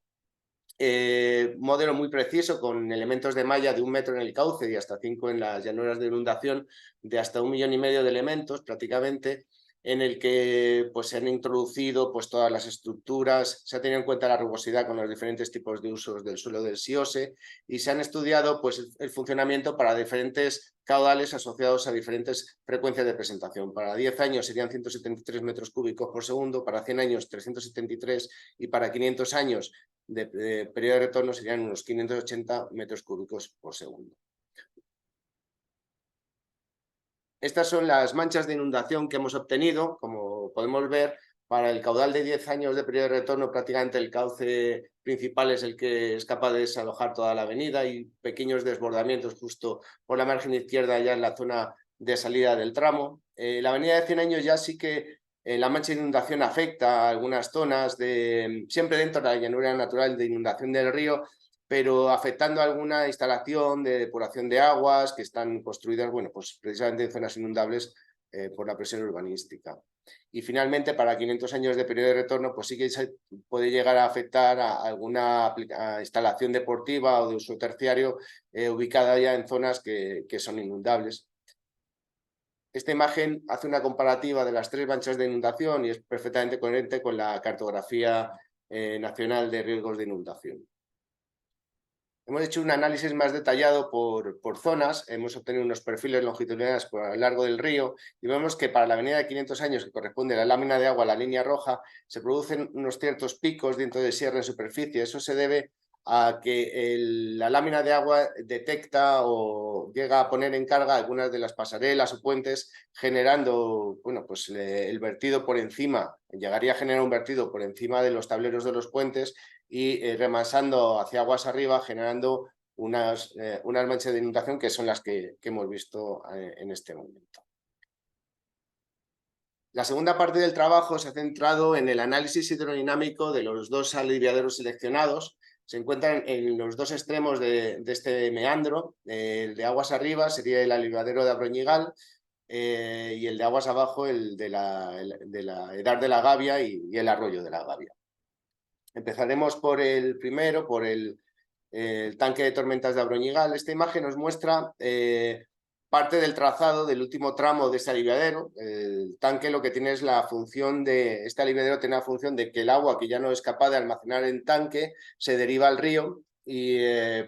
modelo muy preciso con elementos de malla de 1 metro en el cauce y hasta 5 en las llanuras de inundación, de hasta 1,5 millones de elementos prácticamente, en el que pues, se han introducido pues, todas las estructuras, se ha tenido en cuenta la rugosidad con los diferentes tipos de usos del suelo del SIOSE y se han estudiado pues, el funcionamiento para diferentes caudales asociados a diferentes frecuencias de presentación. Para 10 años serían 173 metros cúbicos por segundo, para 100 años 373 y para 500 años de periodo de retorno serían unos 580 metros cúbicos por segundo. Estas son las manchas de inundación que hemos obtenido, como podemos ver, para el caudal de 10 años de periodo de retorno, prácticamente el cauce principal es el que es capaz de desalojar toda la avenida y pequeños desbordamientos justo por la margen izquierda ya en la zona de salida del tramo. La avenida de 100 años ya sí que la mancha de inundación afecta a algunas zonas, siempre dentro de la llanura natural de inundación del río, pero afectando a alguna instalación de depuración de aguas que están construidas, bueno, pues precisamente en zonas inundables por la presión urbanística. Y finalmente, para 500 años de periodo de retorno, pues sí que se puede llegar a afectar a alguna instalación deportiva o de uso terciario ubicada ya en zonas que son inundables. Esta imagen hace una comparativa de las 3 manchas de inundación y es perfectamente coherente con la cartografía nacional de riesgos de inundación. Hemos hecho un análisis más detallado por zonas, hemos obtenido unos perfiles longitudinales por lo largo del río y vemos que para la avenida de 500 años, que corresponde a la lámina de agua a la línea roja, se producen unos ciertos picos dentro de sierra en superficie. Eso se debe a que la lámina de agua detecta o llega a poner en carga algunas de las pasarelas o puentes, generando bueno, pues, el vertido por encima, llegaría a generar un vertido por encima de los tableros de los puentes y remasando hacia aguas arriba, generando unas manchas de inundación que son las que hemos visto en este momento. La segunda parte del trabajo se ha centrado en el análisis hidrodinámico de los 2 aliviaderos seleccionados. Se encuentran en los 2 extremos de este meandro. El de aguas arriba sería el aliviadero de Abroñigal y el de aguas abajo el de la Edar de la Gavia y el arroyo de la Gavia. Empezaremos por el primero, por el tanque de tormentas de Abroñigal. Esta imagen nos muestra parte del trazado del último tramo de este aliviadero. El tanque lo que tiene es la función de... Este aliviadero tiene la función de que el agua que ya no es capaz de almacenar en tanque se deriva al río y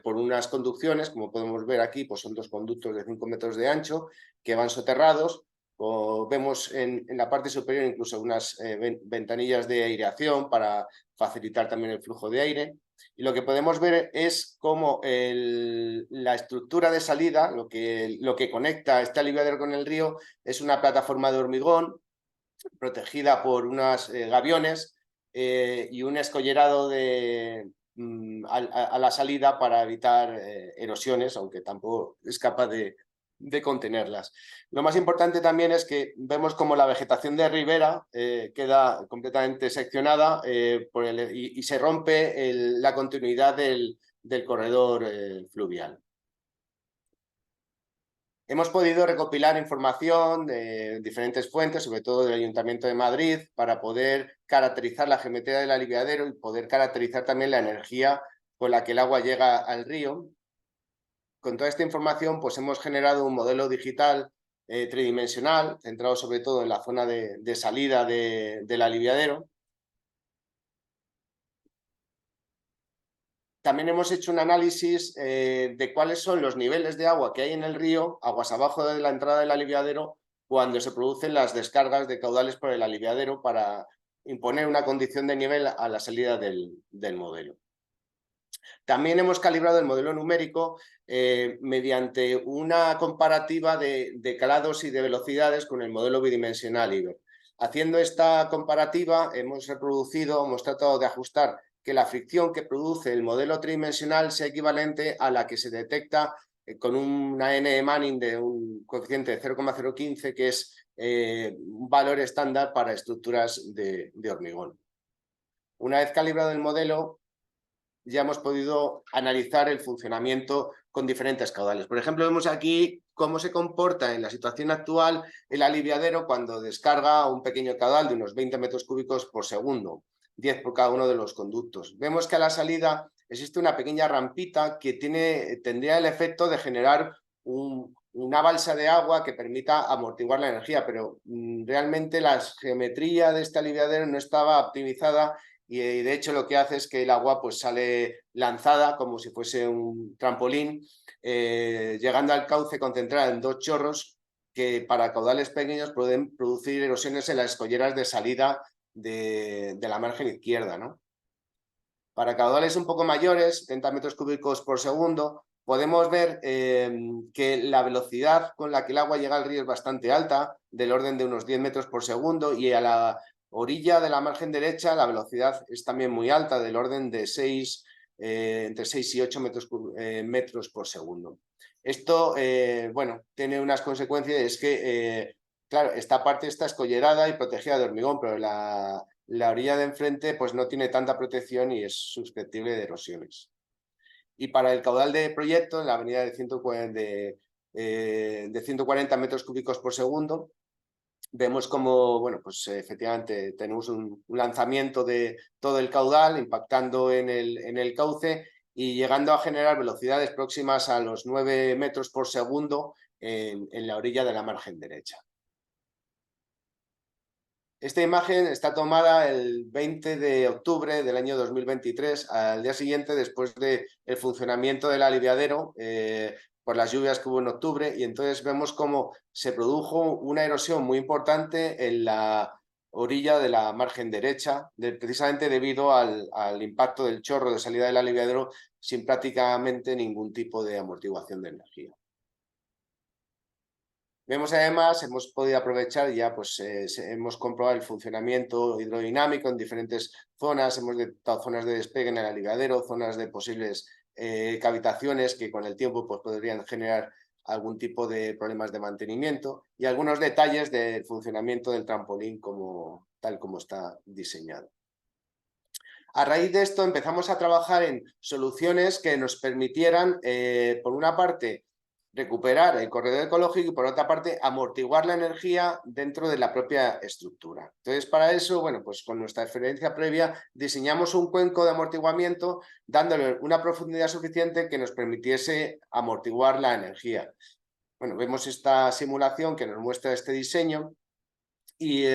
por unas conducciones, como podemos ver aquí, pues son 2 conductos de 5 metros de ancho que van soterrados. O vemos en la parte superior incluso unas ventanillas de aireación para facilitar también el flujo de aire. Y lo que podemos ver es cómo la estructura de salida, lo que conecta este aliviadero con el río, es una plataforma de hormigón protegida por unos gaviones y un escollerado a la salida para evitar erosiones, aunque tampoco es capaz de contenerlas. Lo más importante también es que vemos como la vegetación de ribera queda completamente seccionada y se rompe la continuidad del corredor fluvial. Hemos podido recopilar información de diferentes fuentes, sobre todo del Ayuntamiento de Madrid, para poder caracterizar la geometría del aliviadero y poder caracterizar también la energía con la que el agua llega al río. Con toda esta información pues hemos generado un modelo digital tridimensional, centrado sobre todo en la zona de salida del aliviadero. También hemos hecho un análisis de cuáles son los niveles de agua que hay en el río, aguas abajo de la entrada del aliviadero, cuando se producen las descargas de caudales por el aliviadero para imponer una condición de nivel a la salida del modelo. También hemos calibrado el modelo numérico mediante una comparativa de calados y de velocidades con el modelo bidimensional IBER. Haciendo esta comparativa hemos tratado de ajustar que la fricción que produce el modelo tridimensional sea equivalente a la que se detecta con una N de Manning de un coeficiente de 0,015, que es un valor estándar para estructuras de hormigón. Una vez calibrado el modelo, ya hemos podido analizar el funcionamiento con diferentes caudales. Por ejemplo, vemos aquí cómo se comporta en la situación actual el aliviadero cuando descarga un pequeño caudal de unos 20 metros cúbicos por segundo, 10 por cada uno de los conductos. Vemos que a la salida existe una pequeña rampita que tendría el efecto de generar una balsa de agua que permita amortiguar la energía, pero realmente la geometría de este aliviadero no estaba optimizada y de hecho lo que hace es que el agua pues sale lanzada como si fuese un trampolín, llegando al cauce concentrada en 2 chorros que para caudales pequeños pueden producir erosiones en las escolleras de salida de la margen izquierda, ¿no? Para caudales un poco mayores, 70 metros cúbicos por segundo, podemos ver que la velocidad con la que el agua llega al río es bastante alta, del orden de unos 10 metros por segundo, y a la orilla de la margen derecha la velocidad es también muy alta, del orden de entre 6 y 8 metros por segundo. Esto, bueno, tiene unas consecuencias, es que, claro, esta parte está escollerada y protegida de hormigón, pero la orilla de enfrente pues no tiene tanta protección y es susceptible de erosiones. Y para el caudal de proyecto, en la avenida de 140 metros cúbicos por segundo, vemos como, bueno, pues efectivamente tenemos un lanzamiento de todo el caudal impactando en el cauce y llegando a generar velocidades próximas a los 9 metros por segundo en la orilla de la margen derecha. Esta imagen está tomada el 20 de octubre del año 2023, al día siguiente después del funcionamiento del aliviadero por las lluvias que hubo en octubre, y entonces vemos cómo se produjo una erosión muy importante en la orilla de la margen derecha, precisamente debido al impacto del chorro de salida del aliviadero sin prácticamente ningún tipo de amortiguación de energía. Vemos además, hemos podido aprovechar ya, pues hemos comprobado el funcionamiento hidrodinámico en diferentes zonas, hemos detectado zonas de despegue en el aliviadero, zonas de posibles cavitaciones que con el tiempo pues, podrían generar algún tipo de problemas de mantenimiento y algunos detalles del funcionamiento del trampolín tal como está diseñado. A raíz de esto empezamos a trabajar en soluciones que nos permitieran, por una parte, recuperar el corredor ecológico y por otra parte amortiguar la energía dentro de la propia estructura. Entonces para eso, bueno, pues con nuestra experiencia previa diseñamos un cuenco de amortiguamiento dándole una profundidad suficiente que nos permitiese amortiguar la energía. Bueno, vemos esta simulación que nos muestra este diseño y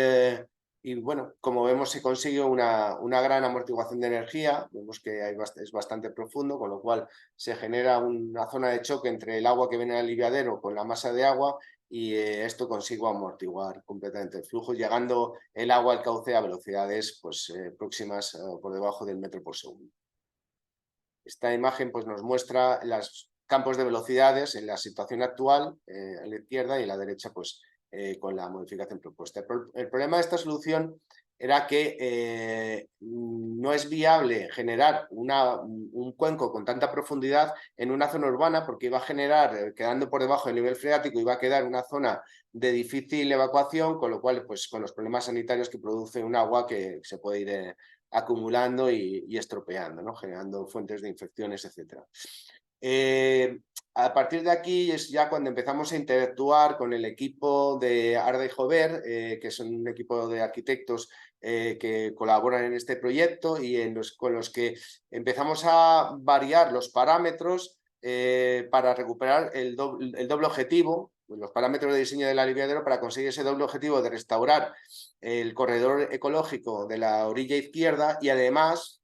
bueno, como vemos se consigue una gran amortiguación de energía, vemos que es bastante profundo, con lo cual se genera una zona de choque entre el agua que viene al aliviadero con la masa de agua y esto consigue amortiguar completamente el flujo, llegando el agua al cauce a velocidades pues, próximas por debajo del metro por segundo. Esta imagen pues, nos muestra los campos de velocidades en la situación actual, a la izquierda y a la derecha pues con la modificación propuesta. El problema de esta solución era que no es viable generar un cuenco con tanta profundidad en una zona urbana porque iba a generar, quedando por debajo del nivel freático, iba a quedar una zona de difícil evacuación, con lo cual pues con los problemas sanitarios que produce un agua que se puede ir acumulando y estropeando, ¿no? Generando fuentes de infecciones, etc. A partir de aquí es ya cuando empezamos a interactuar con el equipo de Arda y Jover, que es un equipo de arquitectos que colaboran en este proyecto y con los que empezamos a variar los parámetros para recuperar el doble objetivo los parámetros de diseño del aliviadero para conseguir ese doble objetivo de restaurar el corredor ecológico de la orilla izquierda y además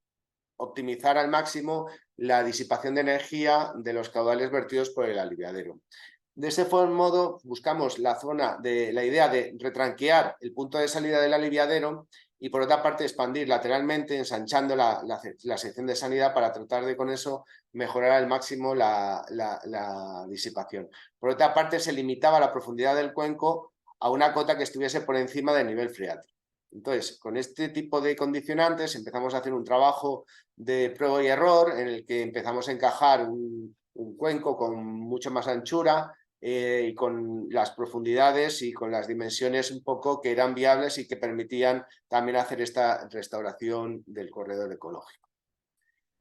optimizar al máximo la disipación de energía de los caudales vertidos por el aliviadero. De ese modo buscamos la idea de retranquear el punto de salida del aliviadero y por otra parte expandir lateralmente, ensanchando la sección de sanidad para tratar de con eso mejorar al máximo la disipación. Por otra parte se limitaba la profundidad del cuenco a una cota que estuviese por encima del nivel freático. Entonces, con este tipo de condicionantes empezamos a hacer un trabajo de prueba y error en el que empezamos a encajar un cuenco con mucha más anchura y con las profundidades y con las dimensiones un poco que eran viables y que permitían también hacer esta restauración del corredor ecológico.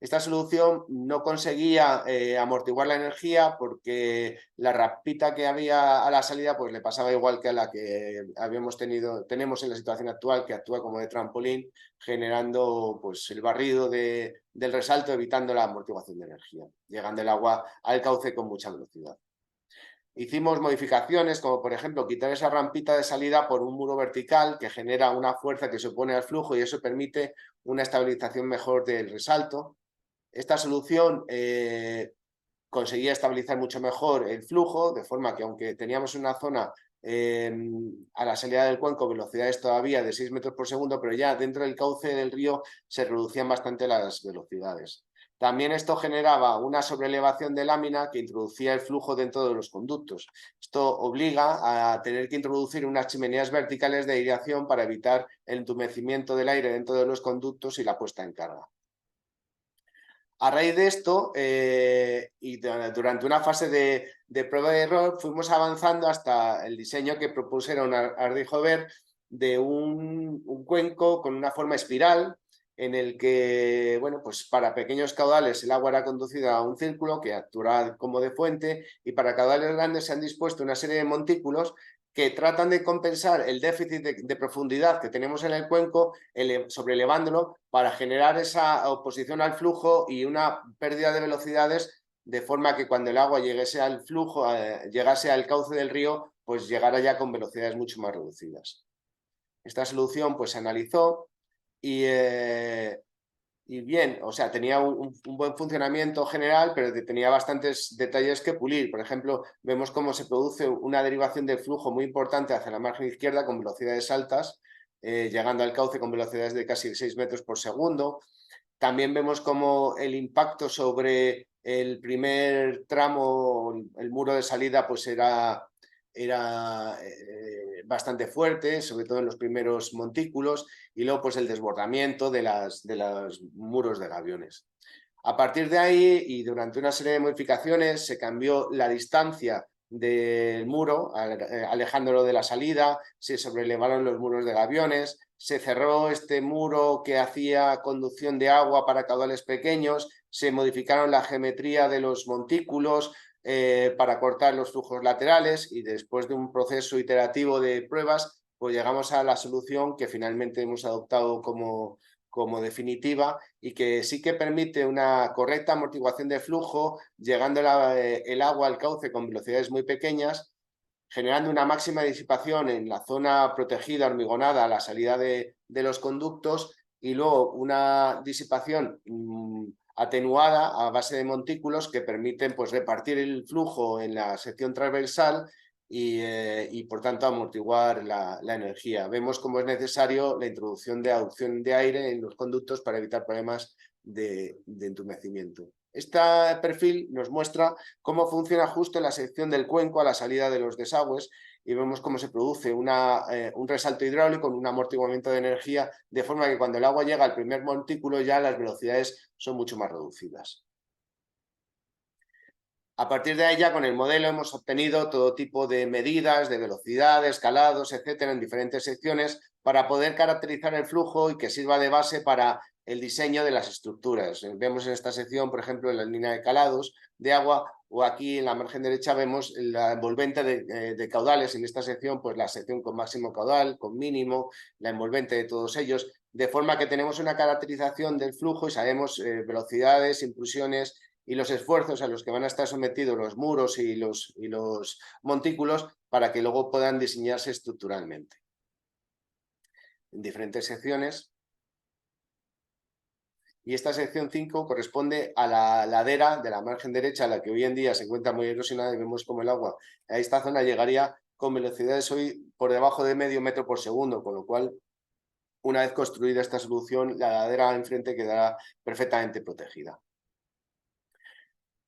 Esta solución no conseguía amortiguar la energía porque la rampita que había a la salida pues le pasaba igual que a la que tenemos en la situación actual, que actúa como de trampolín, generando pues, el barrido del resalto, evitando la amortiguación de energía, llegando el agua al cauce con mucha velocidad. Hicimos modificaciones como por ejemplo quitar esa rampita de salida por un muro vertical que genera una fuerza que se opone al flujo y eso permite una estabilización mejor del resalto. Esta solución conseguía estabilizar mucho mejor el flujo, de forma que aunque teníamos una zona a la salida del cuenco velocidades todavía de 6 metros por segundo, pero ya dentro del cauce del río se reducían bastante las velocidades. También esto generaba una sobreelevación de lámina que introducía el flujo dentro de los conductos. Esto obliga a tener que introducir unas chimeneas verticales de aireación para evitar el entumecimiento del aire dentro de los conductos y la puesta en carga. A raíz de esto, y durante una fase de prueba y error, fuimos avanzando hasta el diseño que propusieron Ardi y Jover de un cuenco con una forma espiral, en el que, bueno, pues para pequeños caudales el agua era conducida a un círculo que actuará como de fuente y para caudales grandes se han dispuesto una serie de montículos que tratan de compensar el déficit de profundidad que tenemos en el cuenco, sobrelevándolo para generar esa oposición al flujo y una pérdida de velocidades, de forma que cuando el agua llegase al flujo, llegase al cauce del río, pues llegara ya con velocidades mucho más reducidas. Esta solución pues se analizó y bien, o sea, tenía un buen funcionamiento general, pero tenía bastantes detalles que pulir. Por ejemplo, vemos cómo se produce una derivación del flujo muy importante hacia la margen izquierda con velocidades altas, llegando al cauce con velocidades de casi 6 metros por segundo. También vemos cómo el impacto sobre el primer tramo, el muro de salida, pues era bastante fuerte, sobre todo en los primeros montículos, y luego pues el desbordamiento de los muros de gaviones. A partir de ahí y durante una serie de modificaciones se cambió la distancia del muro, alejándolo de la salida, se sobrelevaron los muros de gaviones, se cerró este muro que hacía conducción de agua para caudales pequeños, se modificaron la geometría de los montículos, para cortar los flujos laterales y después de un proceso iterativo de pruebas, pues llegamos a la solución que finalmente hemos adoptado como definitiva y que sí que permite una correcta amortiguación de flujo, llegando el agua al cauce con velocidades muy pequeñas, generando una máxima disipación en la zona protegida, hormigonada, a la salida de los conductos y luego una disipación atenuada a base de montículos que permiten pues, repartir el flujo en la sección transversal y por tanto amortiguar la energía. Vemos cómo es necesario la introducción de adducción de aire en los conductos para evitar problemas de entumecimiento. Este perfil nos muestra cómo funciona justo en la sección del cuenco a la salida de los desagües y vemos cómo se produce un resalto hidráulico, un amortiguamiento de energía, de forma que cuando el agua llega al primer montículo ya las velocidades son mucho más reducidas. A partir de ahí ya con el modelo hemos obtenido todo tipo de medidas de velocidad, de escalados, etcétera, en diferentes secciones para poder caracterizar el flujo y que sirva de base para el diseño de las estructuras. Vemos en esta sección, por ejemplo, en la línea de calados de agua o aquí en la margen derecha vemos la envolvente de caudales. En esta sección, pues la sección con máximo caudal, con mínimo, la envolvente de todos ellos, de forma que tenemos una caracterización del flujo y sabemos velocidades, impulsiones y los esfuerzos a los que van a estar sometidos los muros y los montículos para que luego puedan diseñarse estructuralmente. En diferentes secciones. Y esta sección 5 corresponde a la ladera de la margen derecha, la que hoy en día se encuentra muy erosionada y vemos como el agua a esta zona llegaría con velocidades hoy por debajo de medio metro por segundo, con lo cual, una vez construida esta solución, la ladera enfrente quedará perfectamente protegida.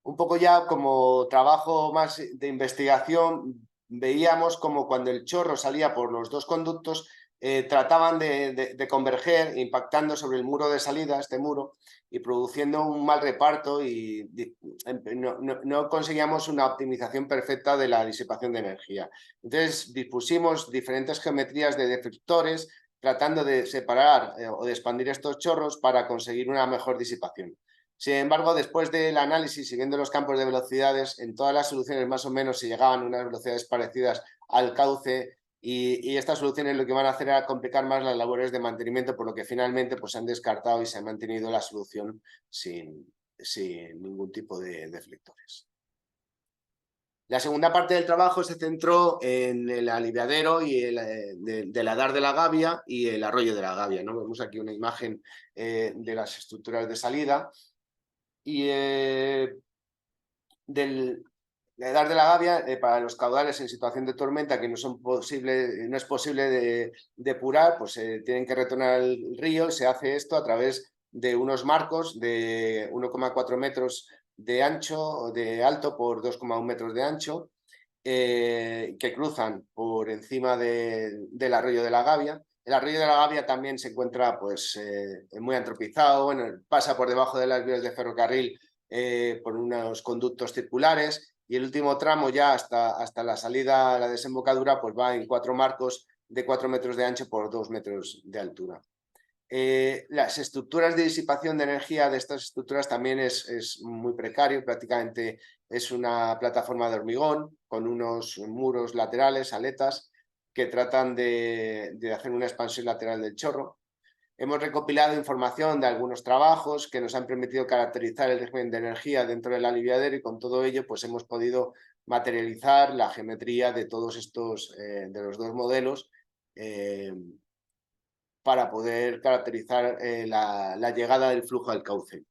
Un poco ya como trabajo más de investigación, veíamos como cuando el chorro salía por los dos conductos, trataban de converger, impactando sobre el muro de salida, este muro, y produciendo un mal reparto y no conseguíamos una optimización perfecta de la disipación de energía. Entonces dispusimos diferentes geometrías de deflectores tratando de separar o de expandir estos chorros para conseguir una mejor disipación. Sin embargo, después del análisis, siguiendo los campos de velocidades, en todas las soluciones más o menos se llegaban a unas velocidades parecidas al cauce y estas soluciones lo que van a hacer era complicar más las labores de mantenimiento, por lo que finalmente pues, se han descartado y se ha mantenido la solución sin ningún tipo de deflectores. La segunda parte del trabajo se centró en el aliviadero y del Adar de la Gavia y el arroyo de la Gavia, ¿no? Vemos aquí una imagen de las estructuras de salida. Y del Adar de la Gavia, para los caudales en situación de tormenta que no es posible depurar, pues tienen que retornar al río. Se hace esto a través de unos marcos de 1,4 metros de ancho, de alto por 2,1 metros de ancho, que cruzan por encima del arroyo de la Gavia. El arroyo de la Gavia también se encuentra pues, muy antropizado, bueno, pasa por debajo de las vías de ferrocarril por unos conductos circulares y el último tramo ya hasta la salida a la desembocadura pues va en 4 marcos de 4 metros de ancho por 2 metros de altura. Las estructuras de disipación de energía de estas estructuras también es muy precario, prácticamente es una plataforma de hormigón con unos muros laterales, aletas, que tratan de hacer una expansión lateral del chorro. Hemos recopilado información de algunos trabajos que nos han permitido caracterizar el régimen de energía dentro del aliviadero y con todo ello pues hemos podido materializar la geometría de todos estos, de los dos modelos, para poder caracterizar la llegada del flujo al cauce.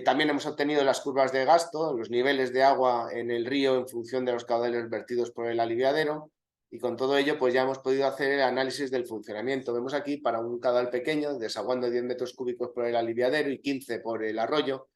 También hemos obtenido las curvas de gasto, los niveles de agua en el río en función de los caudales vertidos por el aliviadero y con todo ello pues ya hemos podido hacer el análisis del funcionamiento. Vemos aquí para un caudal pequeño desaguando 10 metros cúbicos por el aliviadero y 15 por el arroyo.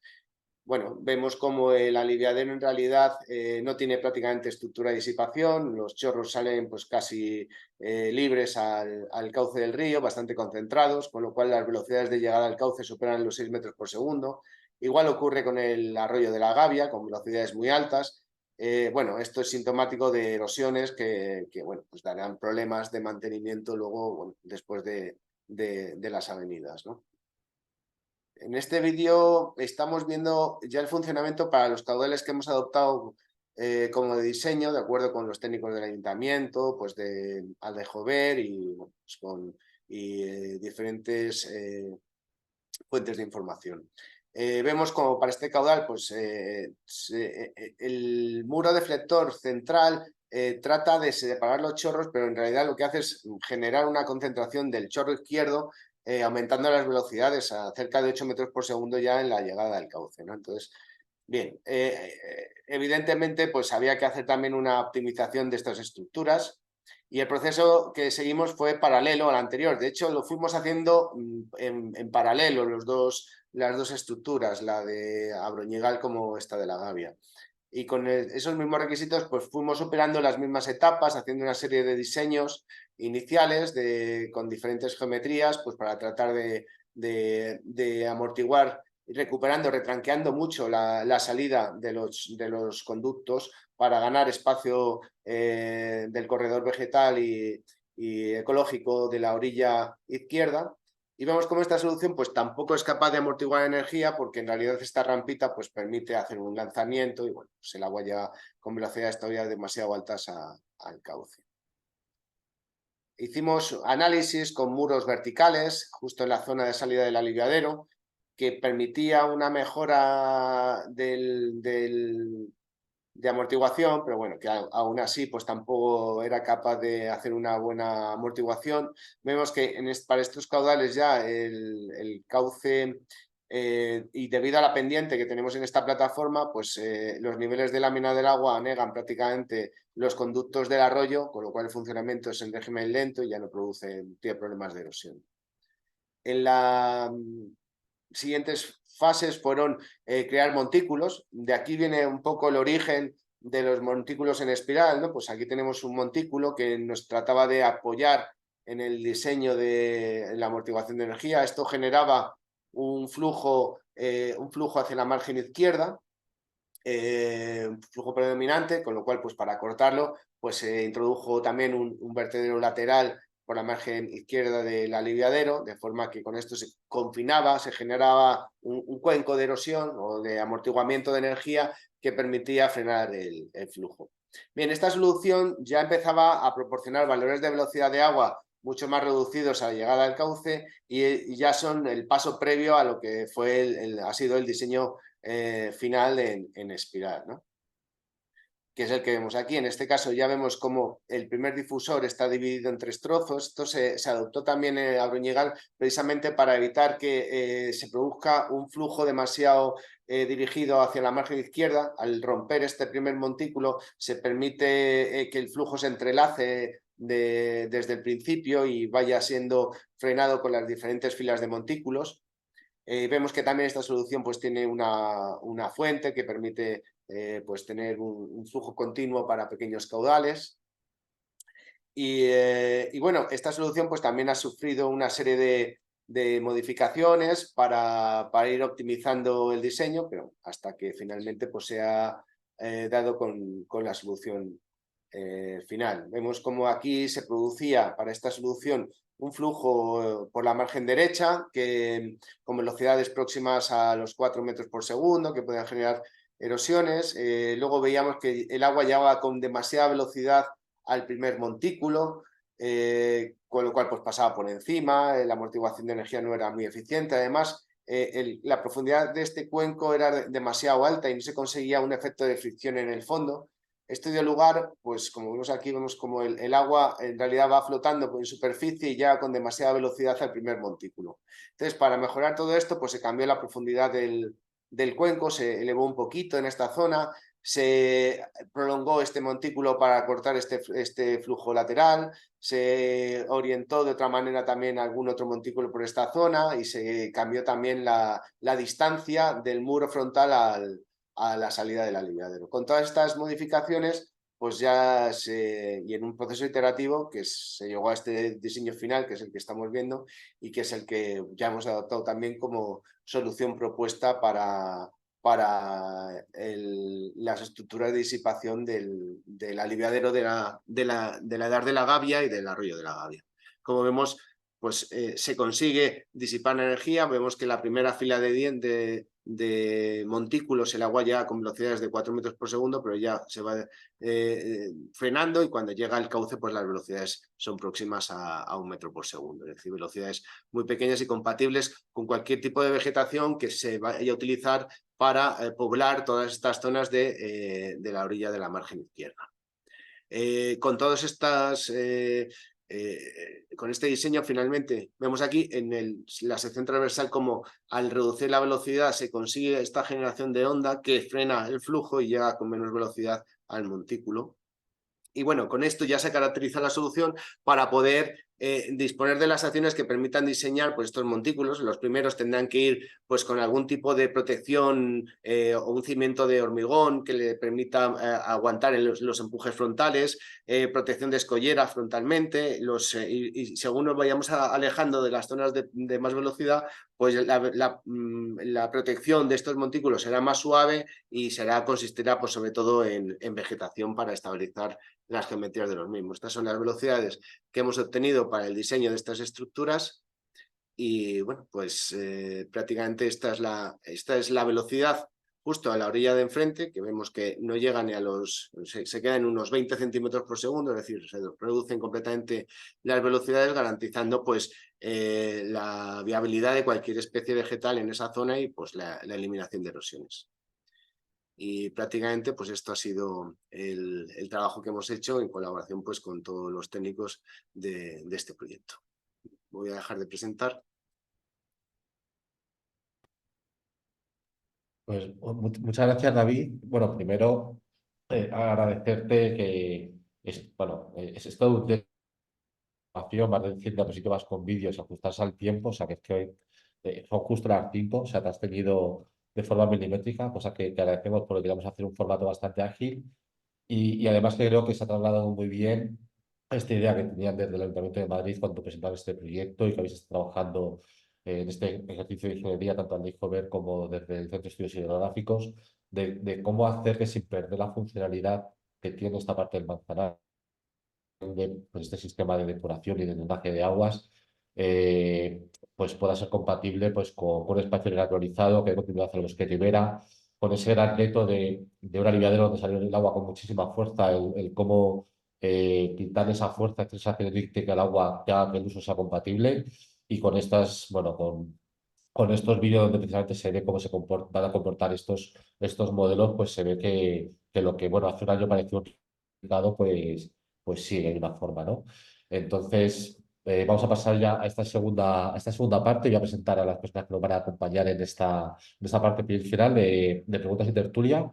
Bueno, vemos como el aliviadero en realidad no tiene prácticamente estructura de disipación, los chorros salen pues casi libres al cauce del río, bastante concentrados, con lo cual las velocidades de llegada al cauce superan los 6 metros por segundo. Igual ocurre con el arroyo de la Gavia, con velocidades muy altas. Bueno, esto es sintomático de erosiones que bueno, pues darán problemas de mantenimiento luego, bueno, después de las avenidas, ¿no? En este vídeo estamos viendo ya el funcionamiento para los caudales que hemos adoptado como de diseño, de acuerdo con los técnicos del ayuntamiento, pues de Aldejover y, pues diferentes fuentes de información. Vemos como para este caudal, pues el muro deflector central trata de separar los chorros, pero en realidad lo que hace es generar una concentración del chorro izquierdo, aumentando las velocidades a cerca de 8 metros por segundo ya en la llegada del cauce, ¿no? Entonces, bien, evidentemente pues había que hacer también una optimización de estas estructuras y el proceso que seguimos fue paralelo al anterior. De hecho, lo fuimos haciendo en paralelo las dos estructuras, la de Abroñigal como esta de la Gavia. Y con esos mismos requisitos pues fuimos superando las mismas etapas, haciendo una serie de diseños iniciales con diferentes geometrías pues para tratar de amortiguar, recuperando, retranqueando mucho la salida de los conductos para ganar espacio del corredor vegetal y ecológico de la orilla izquierda. Y vemos cómo esta solución pues tampoco es capaz de amortiguar energía porque en realidad esta rampita pues permite hacer un lanzamiento y bueno, pues el agua llega con velocidades todavía demasiado altas al cauce. Hicimos análisis con muros verticales justo en la zona de salida del aliviadero que permitía una mejora de amortiguación, pero bueno, que aún así pues tampoco era capaz de hacer una buena amortiguación. Vemos que para estos caudales ya el cauce, y debido a la pendiente que tenemos en esta plataforma, pues los niveles de lámina del agua anegan prácticamente los conductos del arroyo, con lo cual el funcionamiento es en régimen lento y ya no tiene problemas de erosión. En las siguientes fases fueron crear montículos. De aquí viene un poco el origen de los montículos en espiral, ¿no? Pues aquí tenemos un montículo que nos trataba de apoyar en el diseño de la amortiguación de energía. Esto generaba un flujo hacia la margen izquierda, un flujo predominante, con lo cual, pues para cortarlo, pues se introdujo también un vertedero lateral por la margen izquierda del aliviadero, de forma que con esto se confinaba, se generaba un cuenco de erosión o de amortiguamiento de energía que permitía frenar el flujo. Bien, esta solución ya empezaba a proporcionar valores de velocidad de agua mucho más reducidos a la llegada al cauce y ya son el paso previo a lo que ha sido el diseño final en espiral, ¿no? Que es el que vemos aquí. En este caso ya vemos cómo el primer difusor está dividido en 3 trozos. Esto se adoptó también a Bruñigal precisamente para evitar que se produzca un flujo demasiado dirigido hacia la margen izquierda. Al romper este primer montículo se permite que el flujo se entrelace desde el principio y vaya siendo frenado con las diferentes filas de montículos. Vemos que también esta solución pues tiene una fuente que permite pues tener un flujo continuo para pequeños caudales. Y bueno, esta solución pues también ha sufrido una serie de modificaciones para ir optimizando el diseño, pero hasta que finalmente pues se ha dado con la solución final. Vemos como aquí se producía para esta solución un flujo por la margen derecha con velocidades próximas a los 4 metros por segundo que podían generar erosiones. Luego veíamos que el agua llegaba con demasiada velocidad al primer montículo, con lo cual pues pasaba por encima, la amortiguación de energía no era muy eficiente. Además, la profundidad de este cuenco era demasiado alta y no se conseguía un efecto de fricción en el fondo. Esto dio lugar, pues como vemos aquí, vemos como el agua en realidad va flotando en superficie y ya con demasiada velocidad al primer montículo. Entonces, para mejorar todo esto, pues se cambió la profundidad del cuenco, se elevó un poquito en esta zona, se prolongó este montículo para cortar este flujo lateral, se orientó de otra manera también algún otro montículo por esta zona y se cambió también la distancia del muro frontal a la salida del aliviadero. Con todas estas modificaciones, pues ya y en un proceso iterativo que se llegó a este diseño final, que es el que estamos viendo y que es el que ya hemos adoptado también como solución propuesta para las estructuras de disipación del aliviadero de la Edar de la Gavia y del arroyo de la Gavia. Como vemos, pues se consigue disipar energía. Vemos que la primera fila de montículos el agua llega con velocidades de 4 metros por segundo, pero ya se va frenando y cuando llega al cauce pues las velocidades son próximas a 1 metro por segundo, es decir, velocidades muy pequeñas y compatibles con cualquier tipo de vegetación que se vaya a utilizar para poblar todas estas zonas de la orilla de la margen izquierda. Con todas estas con este diseño finalmente vemos aquí en la sección transversal como al reducir la velocidad se consigue esta generación de onda que frena el flujo y llega con menos velocidad al montículo. Y bueno, con esto ya se caracteriza la solución para poder disponer de las acciones que permitan diseñar pues, estos montículos. Los primeros tendrán que ir pues, con algún tipo de protección o un cimiento de hormigón que le permita aguantar los empujes frontales, protección de escollera frontalmente, y según nos vayamos alejando de las zonas de más velocidad, pues la protección de estos montículos será más suave y consistirá pues, sobre todo en vegetación para estabilizar las geometrías de los mismos. Estas son las velocidades que hemos obtenido para el diseño de estas estructuras y bueno, pues prácticamente esta es la velocidad justo a la orilla de enfrente, que vemos que no llegan ni a los, se quedan en unos 20 centímetros por segundo, es decir, se reducen completamente las velocidades, garantizando pues la viabilidad de cualquier especie vegetal en esa zona y pues la eliminación de erosiones. Y prácticamente pues esto ha sido el trabajo que hemos hecho en colaboración pues con todos los técnicos de este proyecto. Voy a dejar de presentar. Pues muchas gracias, David. Bueno, primero agradecerte que es todo un información, más de 100 diapositivas con vídeos, ajustarse al tiempo, o sea que es que hoy son justo las 5, o sea, te has tenido de forma milimétrica, cosa que agradecemos porque queríamos hacer un formato bastante ágil y además que creo que se ha trasladado muy bien esta idea que tenían desde el Ayuntamiento de Madrid cuando presentaron este proyecto y que habéis estado trabajando en este ejercicio de ingeniería, tanto al de Ijover como desde el Centro de Estudios Hidrográficos, de cómo hacer que sin perder la funcionalidad que tiene esta parte del Manzanar, pues este sistema de depuración y de drenaje de aguas, pues pueda ser compatible pues, con un espacio naturalizado que dé continuidad a los que libera, con ese gran reto de un aliviadero donde salió el agua con muchísima fuerza, el cómo quitar esa fuerza extrasensoria al agua que haga que el uso sea compatible y con estas, bueno, con estos vídeos donde precisamente se ve cómo van a comportar estos modelos, pues se ve que lo que, bueno, hace un año parecía un complicado, pues sí, hay una forma, ¿no? Entonces, vamos a pasar ya a esta segunda parte y voy a presentar a las personas que nos van a acompañar en esta parte final de preguntas y tertulia.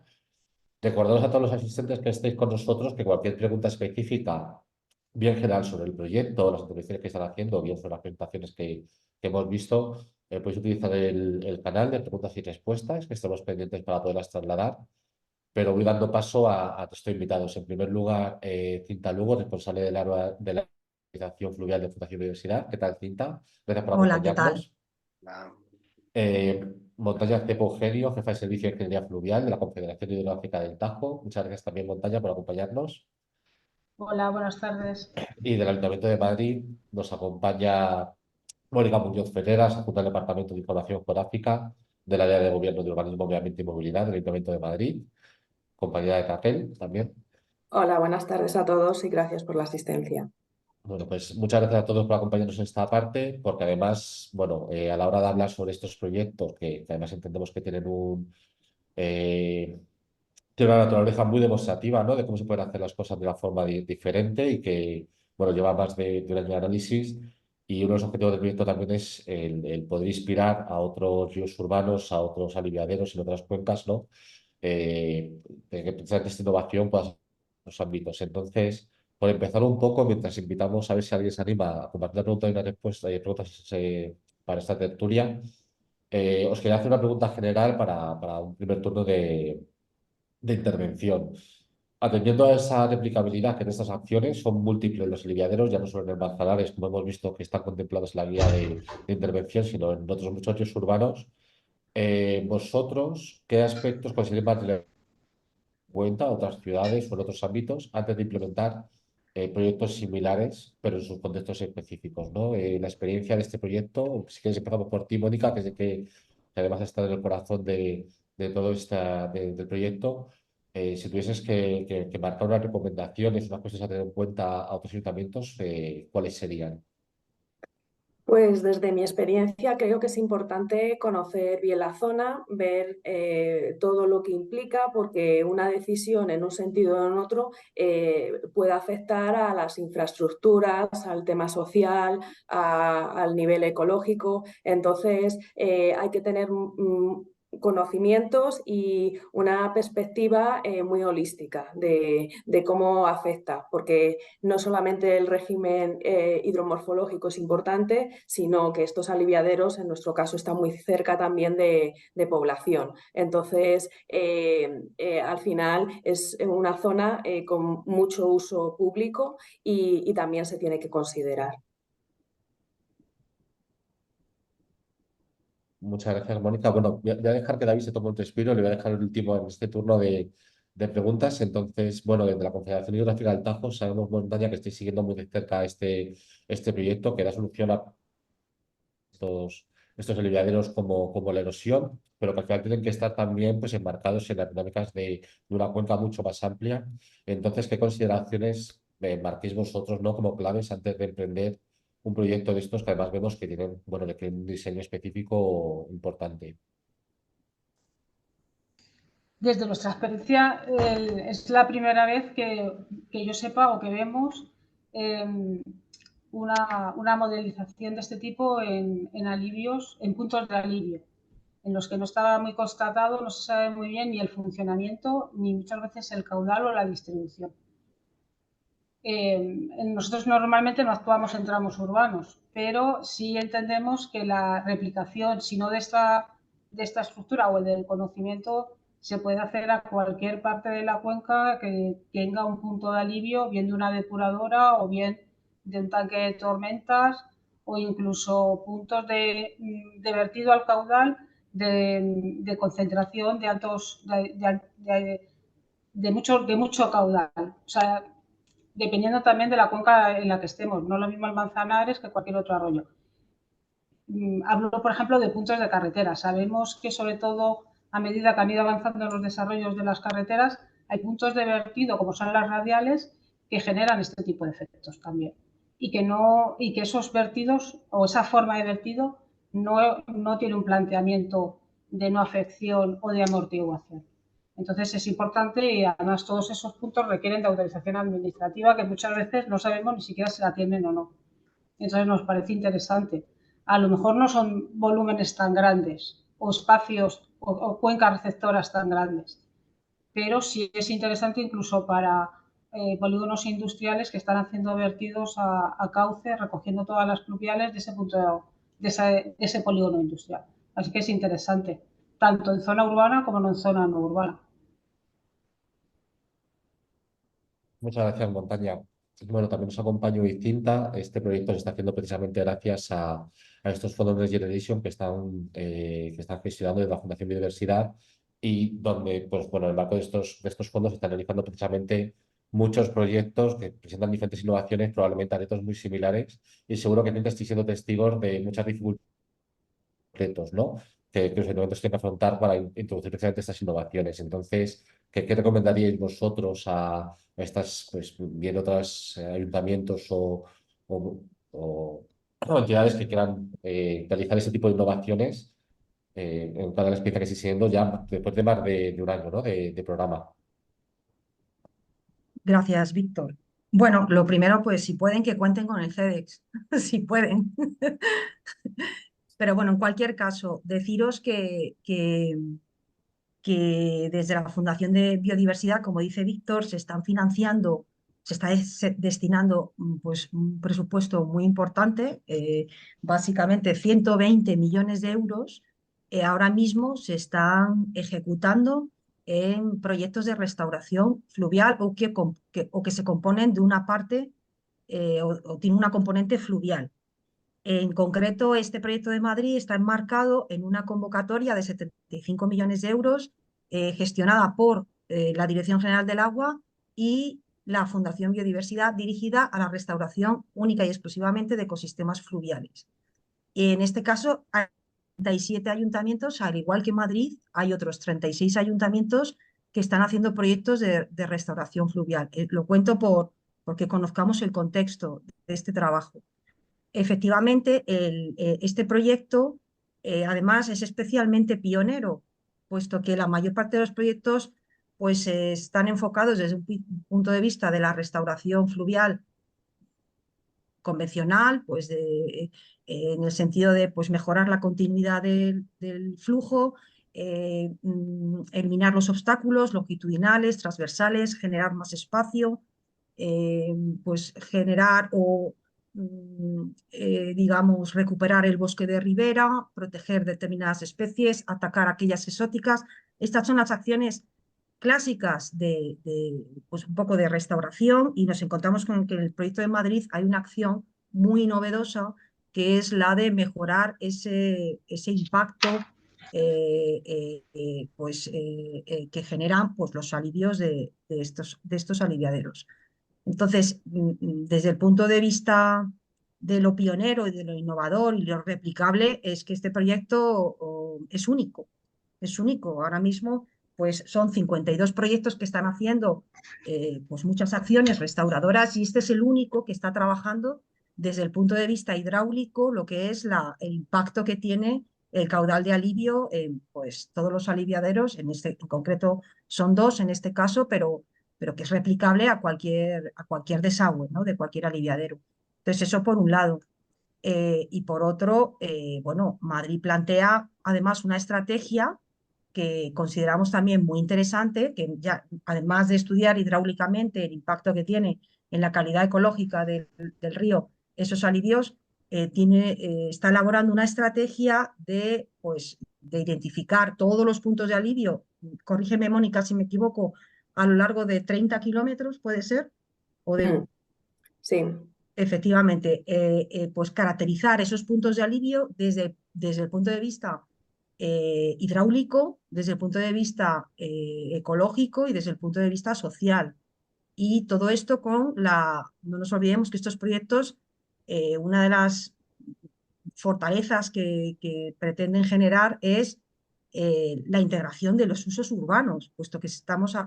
Recordaros a todos los asistentes que estéis con nosotros que cualquier pregunta específica, bien general sobre el proyecto, las intervenciones que están haciendo, bien sobre las presentaciones que hemos visto, podéis utilizar el canal de preguntas y respuestas, que estamos pendientes para poderlas trasladar. Pero voy dando paso a nuestros invitados. En primer lugar, Cinta Lugo, responsable del área de la organización fluvial de Fundación Biodiversidad. ¿Qué tal, Cinta? Gracias por Hola, ¿qué tal? acompañarnos. Montaña Cepo Eugenio, jefa de servicio de ingeniería fluvial de la Confederación Hidrográfica del Tajo. Muchas gracias también, Montaña, por acompañarnos. Hola, buenas tardes. Y del Ayuntamiento de Madrid nos acompaña Mónica Muñoz Ferreras, adjunta del Departamento de Información Geográfica del área de Gobierno de Urbanismo, Medio Ambiente y Movilidad del Ayuntamiento de Madrid. Compañera de Raquel también. Hola, buenas tardes a todos y gracias por la asistencia. Bueno, pues muchas gracias a todos por acompañarnos en esta parte, porque además, bueno, a la hora de hablar sobre estos proyectos, que además entendemos que tiene una naturaleza muy demostrativa, ¿no? De cómo se pueden hacer las cosas de una forma diferente y que, bueno, lleva más de un año de análisis y uno de los objetivos del proyecto también es el poder inspirar a otros ríos urbanos, a otros aliviaderos en otras cuencas, ¿no? De que precisamente esta innovación pueda ser en los ámbitos. Entonces, por empezar un poco, mientras invitamos a ver si alguien se anima a compartir la pregunta y una respuesta, preguntas para esta tertulia, os quería hacer una pregunta general para un primer turno de intervención. Atendiendo a esa replicabilidad que en estas acciones son múltiples los aliviaderos, ya no solo en el Manzanares, como hemos visto que están contemplados en la guía de intervención, sino en otros muchos ríos urbanos, vosotros, ¿qué aspectos consideráis más relevantes en cuenta otras ciudades o en otros ámbitos antes de implementar proyectos similares, pero en sus contextos específicos, ¿no? La experiencia de este proyecto, si quieres empezamos por ti, Mónica, que además está en el corazón de todo del proyecto. Si tuvieses que marcar unas recomendaciones, unas cosas a tener en cuenta a otros ayuntamientos, ¿cuáles serían? Pues desde mi experiencia creo que es importante conocer bien la zona, ver todo lo que implica, porque una decisión en un sentido o en otro puede afectar a las infraestructuras, al tema social, al nivel ecológico. Entonces hay que tener conocimientos y una perspectiva muy holística de cómo afecta, porque no solamente el régimen hidromorfológico es importante, sino que estos aliviaderos, en nuestro caso, están muy cerca también de población. Entonces, al final es una zona con mucho uso público y también se tiene que considerar. Muchas gracias, Mónica. Bueno, voy a dejar que David se tome un respiro, le voy a dejar el último en este turno de preguntas. Entonces, bueno, desde la Confederación Hidrográfica del Tajo sabemos, Montaña, que estoy siguiendo muy de cerca este proyecto que da solución a estos aliviaderos como la erosión, pero que al final tienen que estar también pues, enmarcados en las dinámicas de una cuenca mucho más amplia. Entonces, ¿qué consideraciones marquéis vosotros, ¿no? como claves antes de emprender un proyecto de estos que además vemos que tienen, bueno, requieren un diseño específico importante? Desde nuestra experiencia, es la primera vez que yo sepa o que vemos una modelización de este tipo en alivios, en puntos de alivio, en los que no estaba muy constatado, no se sabe muy bien ni el funcionamiento, ni muchas veces el caudal o la distribución. Nosotros normalmente no actuamos en tramos urbanos, pero sí entendemos que la replicación, si no de esta estructura o del conocimiento, se puede hacer a cualquier parte de la cuenca que tenga un punto de alivio, bien de una depuradora o bien de un tanque de tormentas o incluso puntos de vertido al caudal de concentración de altos de mucho caudal. O sea, dependiendo también de la cuenca en la que estemos. No es lo mismo el Manzanares que cualquier otro arroyo. Hablo, por ejemplo, de puntos de carretera. Sabemos que, sobre todo, a medida que han ido avanzando los desarrollos de las carreteras, hay puntos de vertido, como son las radiales, que generan este tipo de efectos también. Y que esos vertidos o esa forma de vertido no tiene un planteamiento de no afección o de amortiguación. Entonces es importante y además todos esos puntos requieren de autorización administrativa que muchas veces no sabemos ni siquiera si la tienen o no. Entonces nos parece interesante. A lo mejor no son volúmenes tan grandes o espacios o cuencas receptoras tan grandes, pero sí es interesante incluso para polígonos industriales que están haciendo vertidos a cauce, recogiendo todas las pluviales de ese punto de ese polígono industrial. Así que es interesante, tanto en zona urbana como en zona no urbana. Muchas gracias, Montaña. Bueno, también nos acompaña Cinta. Este proyecto se está haciendo precisamente gracias a estos fondos de Generation que están gestionando desde la Fundación Biodiversidad y donde, pues bueno, en el marco de estos fondos se están realizando precisamente muchos proyectos que presentan diferentes innovaciones, probablemente a retos muy similares y seguro que estáis siendo testigos de muchas dificultades, ¿no? que los ayuntamientos tienen que afrontar para introducir precisamente estas innovaciones. Entonces, ¿qué recomendaríais vosotros a estas, pues, bien otros ayuntamientos o- o entidades que quieran realizar este tipo de innovaciones en cada experiencia que estáis siguiendo ya después de más de un año, ¿no? de programa? Gracias, Víctor. Bueno, lo primero, pues si pueden, que cuenten con el CEDEX, si pueden. Pero bueno, en cualquier caso, deciros que desde la Fundación de Biodiversidad, como dice Víctor, se están financiando, se está destinando pues, un presupuesto muy importante, básicamente 120 millones de euros, ahora mismo se están ejecutando en proyectos de restauración fluvial o que se componen de una parte o tiene una componente fluvial. En concreto, este proyecto de Madrid está enmarcado en una convocatoria de 75 millones de euros gestionada por la Dirección General del Agua y la Fundación Biodiversidad, dirigida a la restauración única y exclusivamente de ecosistemas fluviales. En este caso, hay 37 ayuntamientos, al igual que en Madrid, hay otros 36 ayuntamientos que están haciendo proyectos de restauración fluvial. Lo cuento porque conozcamos el contexto de este trabajo. Efectivamente, este proyecto además es especialmente pionero, puesto que la mayor parte de los proyectos pues, están enfocados desde un punto de vista de la restauración fluvial convencional, pues en el sentido de pues, mejorar la continuidad del flujo, eliminar los obstáculos longitudinales, transversales, generar más espacio, pues generar o digamos, recuperar el bosque de ribera, proteger determinadas especies, atacar aquellas exóticas. Estas son las acciones clásicas pues un poco de restauración y nos encontramos con que en el proyecto de Madrid hay una acción muy novedosa que es la de mejorar ese impacto que generan pues, los alivios de estos aliviaderos. Entonces, desde el punto de vista de lo pionero y de lo innovador y lo replicable es que este proyecto es único. Es único. Ahora mismo pues son 52 proyectos que están haciendo pues muchas acciones restauradoras y este es el único que está trabajando desde el punto de vista hidráulico lo que es el impacto que tiene el caudal de alivio en pues, todos los aliviaderos, en concreto son 2 en este caso, pero que es replicable a cualquier desagüe, ¿no? De cualquier aliviadero. Entonces, eso por un lado. Y por otro, bueno, Madrid plantea además una estrategia que consideramos también muy interesante, que ya, además de estudiar hidráulicamente el impacto que tiene en la calidad ecológica del río esos alivios, está elaborando una estrategia pues, de identificar todos los puntos de alivio, corrígeme Mónica si me equivoco, a lo largo de 30 kilómetros, ¿puede ser? O de, Sí. efectivamente, pues caracterizar esos puntos de alivio desde el punto de vista hidráulico, desde el punto de vista ecológico y desde el punto de vista social. Y todo esto no nos olvidemos que estos proyectos, una de las fortalezas que pretenden generar es la integración de los usos urbanos, puesto que estamos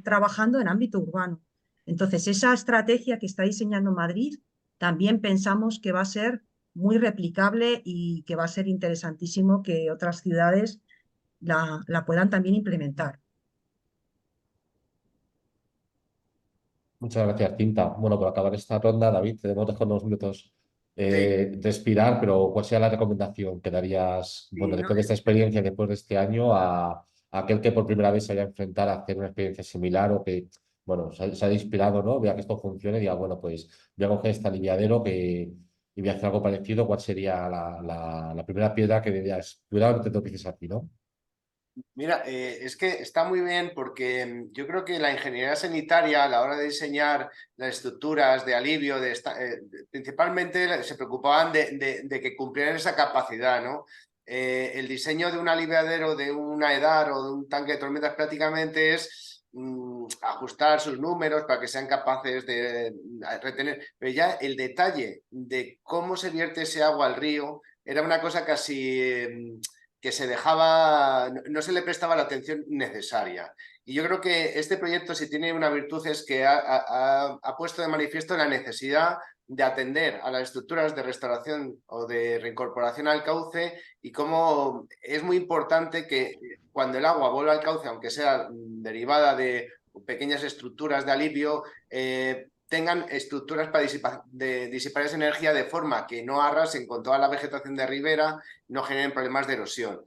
trabajando en ámbito urbano. Entonces, esa estrategia que está diseñando Madrid también pensamos que va a ser muy replicable y que va a ser interesantísimo que otras ciudades la puedan también implementar. Muchas gracias, Cinta. Bueno, para acabar esta ronda, David, te hemos dejado unos minutos respirar, pero ¿cuál sería la recomendación que darías, bueno, después de esta experiencia, después de este año, a aquel que por primera vez se vaya a enfrentar a hacer una experiencia similar o que, bueno, se haya inspirado, ¿no? Vea que esto funciona y diga, bueno, pues voy a coger este aliviadero y voy a hacer algo parecido. ¿Cuál sería la primera piedra que dirías? Cuidado, no te tropieces aquí, ¿no? Mira, es que está muy bien porque yo creo que la ingeniería sanitaria a la hora de diseñar las estructuras de alivio, principalmente se preocupaban de que cumplieran esa capacidad, ¿no? El diseño de un aliviadero, de una EDAR o de un tanque de tormentas prácticamente es ajustar sus números para que sean capaces de retener. Pero ya el detalle de cómo se vierte ese agua al río era una cosa casi... que se dejaba, no se le prestaba la atención necesaria. Y yo creo que este proyecto, si tiene una virtud, es que ha puesto de manifiesto la necesidad de atender a las estructuras de restauración o de reincorporación al cauce y cómo es muy importante que cuando el agua vuelva al cauce, aunque sea derivada de pequeñas estructuras de alivio, tengan estructuras para disipar esa energía de forma que no arrasen con toda la vegetación de ribera, no generen problemas de erosión.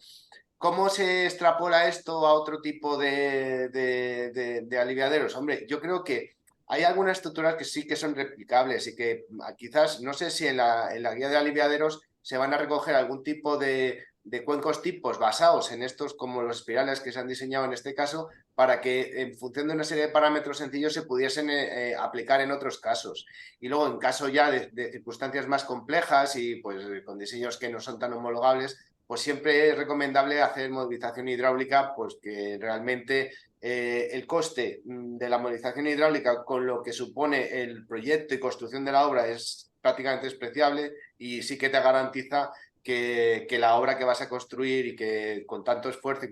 ¿Cómo se extrapola esto a otro tipo de aliviaderos? Hombre, yo creo que hay algunas estructuras que sí que son replicables y que quizás, no sé si en la guía de aliviaderos se van a recoger algún tipo de cuencos tipos basados en estos como los espirales que se han diseñado en este caso, para que en función de una serie de parámetros sencillos se pudiesen aplicar en otros casos. Y luego en caso ya de circunstancias más complejas y pues con diseños que no son tan homologables, pues siempre es recomendable hacer movilización hidráulica, pues que realmente el coste de la movilización hidráulica con lo que supone el proyecto y construcción de la obra es prácticamente despreciable y sí que te garantiza que la obra que vas a construir y que con tanto esfuerzo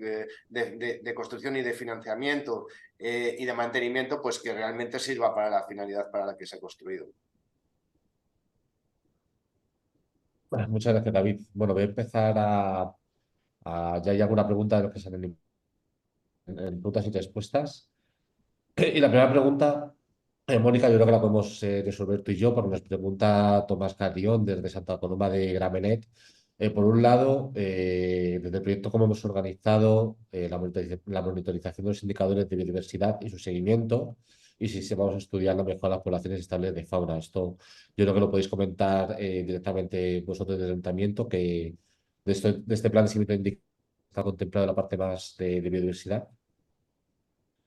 de construcción y de financiamiento y de mantenimiento, pues que realmente sirva para la finalidad para la que se ha construido. Bueno, muchas gracias, David. Bueno, voy a empezar ya hay alguna pregunta de los que salen en preguntas y respuestas. Y la primera pregunta, Mónica, yo creo que la podemos resolver tú y yo, porque nos pregunta Tomás Carrión desde Santa Coloma de Gramenet. Por un lado, desde el proyecto, cómo hemos organizado la monitorización de los indicadores de biodiversidad y su seguimiento, y si se vamos estudiando mejor las poblaciones estables de fauna. Esto yo creo que lo podéis comentar directamente vosotros del ayuntamiento, que de este plan de seguimiento está contemplado la parte más de biodiversidad.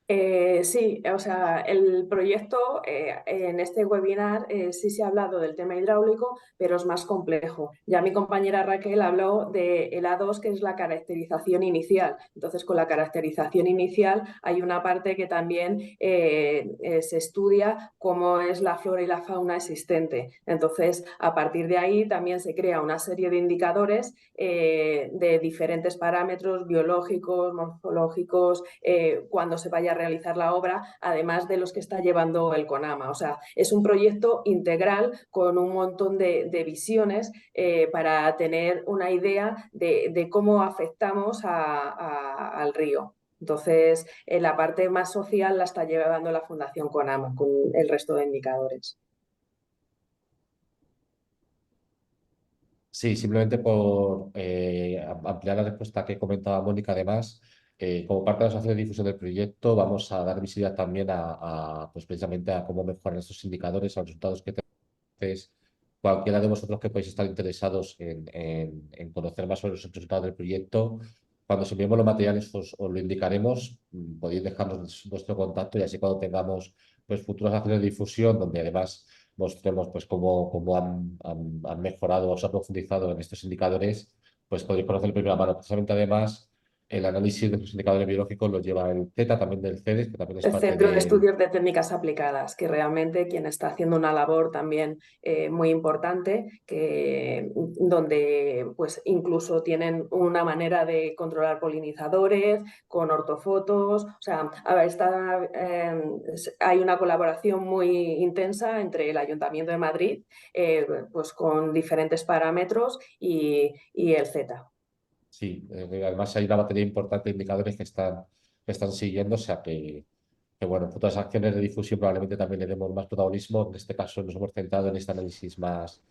Sí, o sea, el proyecto en este webinar sí se ha hablado del tema hidráulico, pero es más complejo. Ya mi compañera Raquel habló del A2, que es la caracterización inicial. Entonces, con la caracterización inicial hay una parte que también se estudia cómo es la flora y la fauna existente. Entonces, a partir de ahí también se crea una serie de indicadores de diferentes parámetros biológicos, morfológicos, cuando se vaya a realizar la obra, además de los que está llevando el CONAMA. O sea, es un proyecto integral con un montón de visiones para tener una idea de cómo afectamos al río. Entonces, la parte más social la está llevando la Fundación CONAMA con el resto de indicadores. Sí, simplemente por ampliar la respuesta que comentaba Mónica, además, como parte de la asociación de difusión del proyecto, vamos a dar visibilidad también pues precisamente a cómo mejorar estos indicadores, a los resultados que tenemos. Cualquiera de vosotros que podéis estar interesados en conocer más sobre los resultados del proyecto, cuando os enviemos los materiales os lo indicaremos, podéis dejarnos vuestro contacto y así cuando tengamos pues, futuras acciones de difusión, donde además mostremos pues, cómo han mejorado o se ha profundizado en estos indicadores, pues podréis conocer de primera mano. Precisamente además, el análisis de los indicadores biológicos lo lleva el CETA, también del CEDES, que también es El parte Centro de del... Estudios de Técnicas Aplicadas, que realmente quien está haciendo una labor también muy importante, donde pues incluso tienen una manera de controlar polinizadores con ortofotos. O sea, hay una colaboración muy intensa entre el Ayuntamiento de Madrid, pues con diferentes parámetros y el CETA. Sí, además hay una batería importante de indicadores que están siguiendo, o sea que bueno, futuras acciones de difusión probablemente también le demos más protagonismo. En este caso nos hemos centrado en este análisis más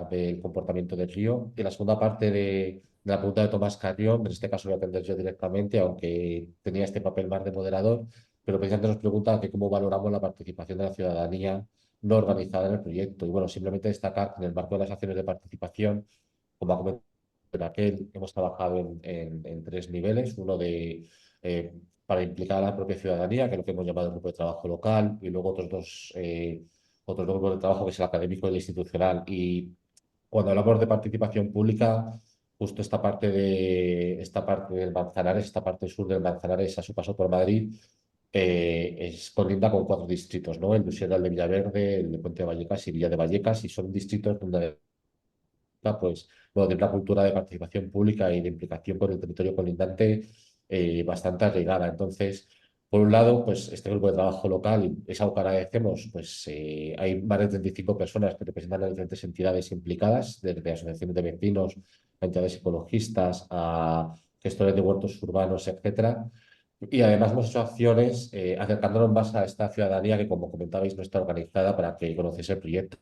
del comportamiento del río. Y la segunda parte de la pregunta de Tomás Carrión, en este caso voy a atender yo directamente, aunque tenía este papel más de moderador, pero precisamente nos pregunta que cómo valoramos la participación de la ciudadanía no organizada en el proyecto. Y bueno, simplemente destacar que en el marco de las acciones de participación, como ha comentado Raquel, hemos trabajado en tres niveles. Uno para implicar a la propia ciudadanía, que es lo que hemos llamado el grupo de trabajo local, y luego otros dos grupos de trabajo, que es el académico y el institucional. Y cuando hablamos de participación pública, justo esta parte del Manzanares, esta parte sur del Manzanares a su paso por Madrid, colinda con 4 distritos, ¿no? El de Usera, el de Villaverde, el de Puente de Vallecas y Villa de Vallecas, y son distritos donde pues, bueno, de una cultura de participación pública y de implicación con el territorio colindante bastante arraigada. Entonces, por un lado, pues este grupo de trabajo local, y es algo que agradecemos, pues hay más de 35 personas que representan a diferentes entidades implicadas, desde asociaciones de vecinos, a entidades ecologistas, a gestores de huertos urbanos, etcétera. Y además hemos hecho acciones acercándonos más a esta ciudadanía que, como comentabais, no está organizada para que conociese el proyecto.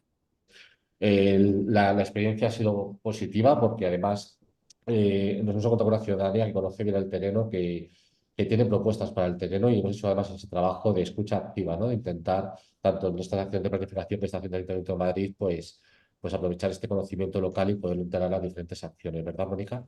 La experiencia ha sido positiva porque además nos hemos encontrado con una ciudadanía que conoce bien el terreno, que tiene propuestas para el terreno y hemos hecho además ese trabajo de escucha activa, ¿no? De intentar, tanto en esta acción de planificación que está haciendo el Ayuntamiento de Madrid, pues aprovechar este conocimiento local y poderlo integrar a las diferentes acciones, ¿verdad, Mónica?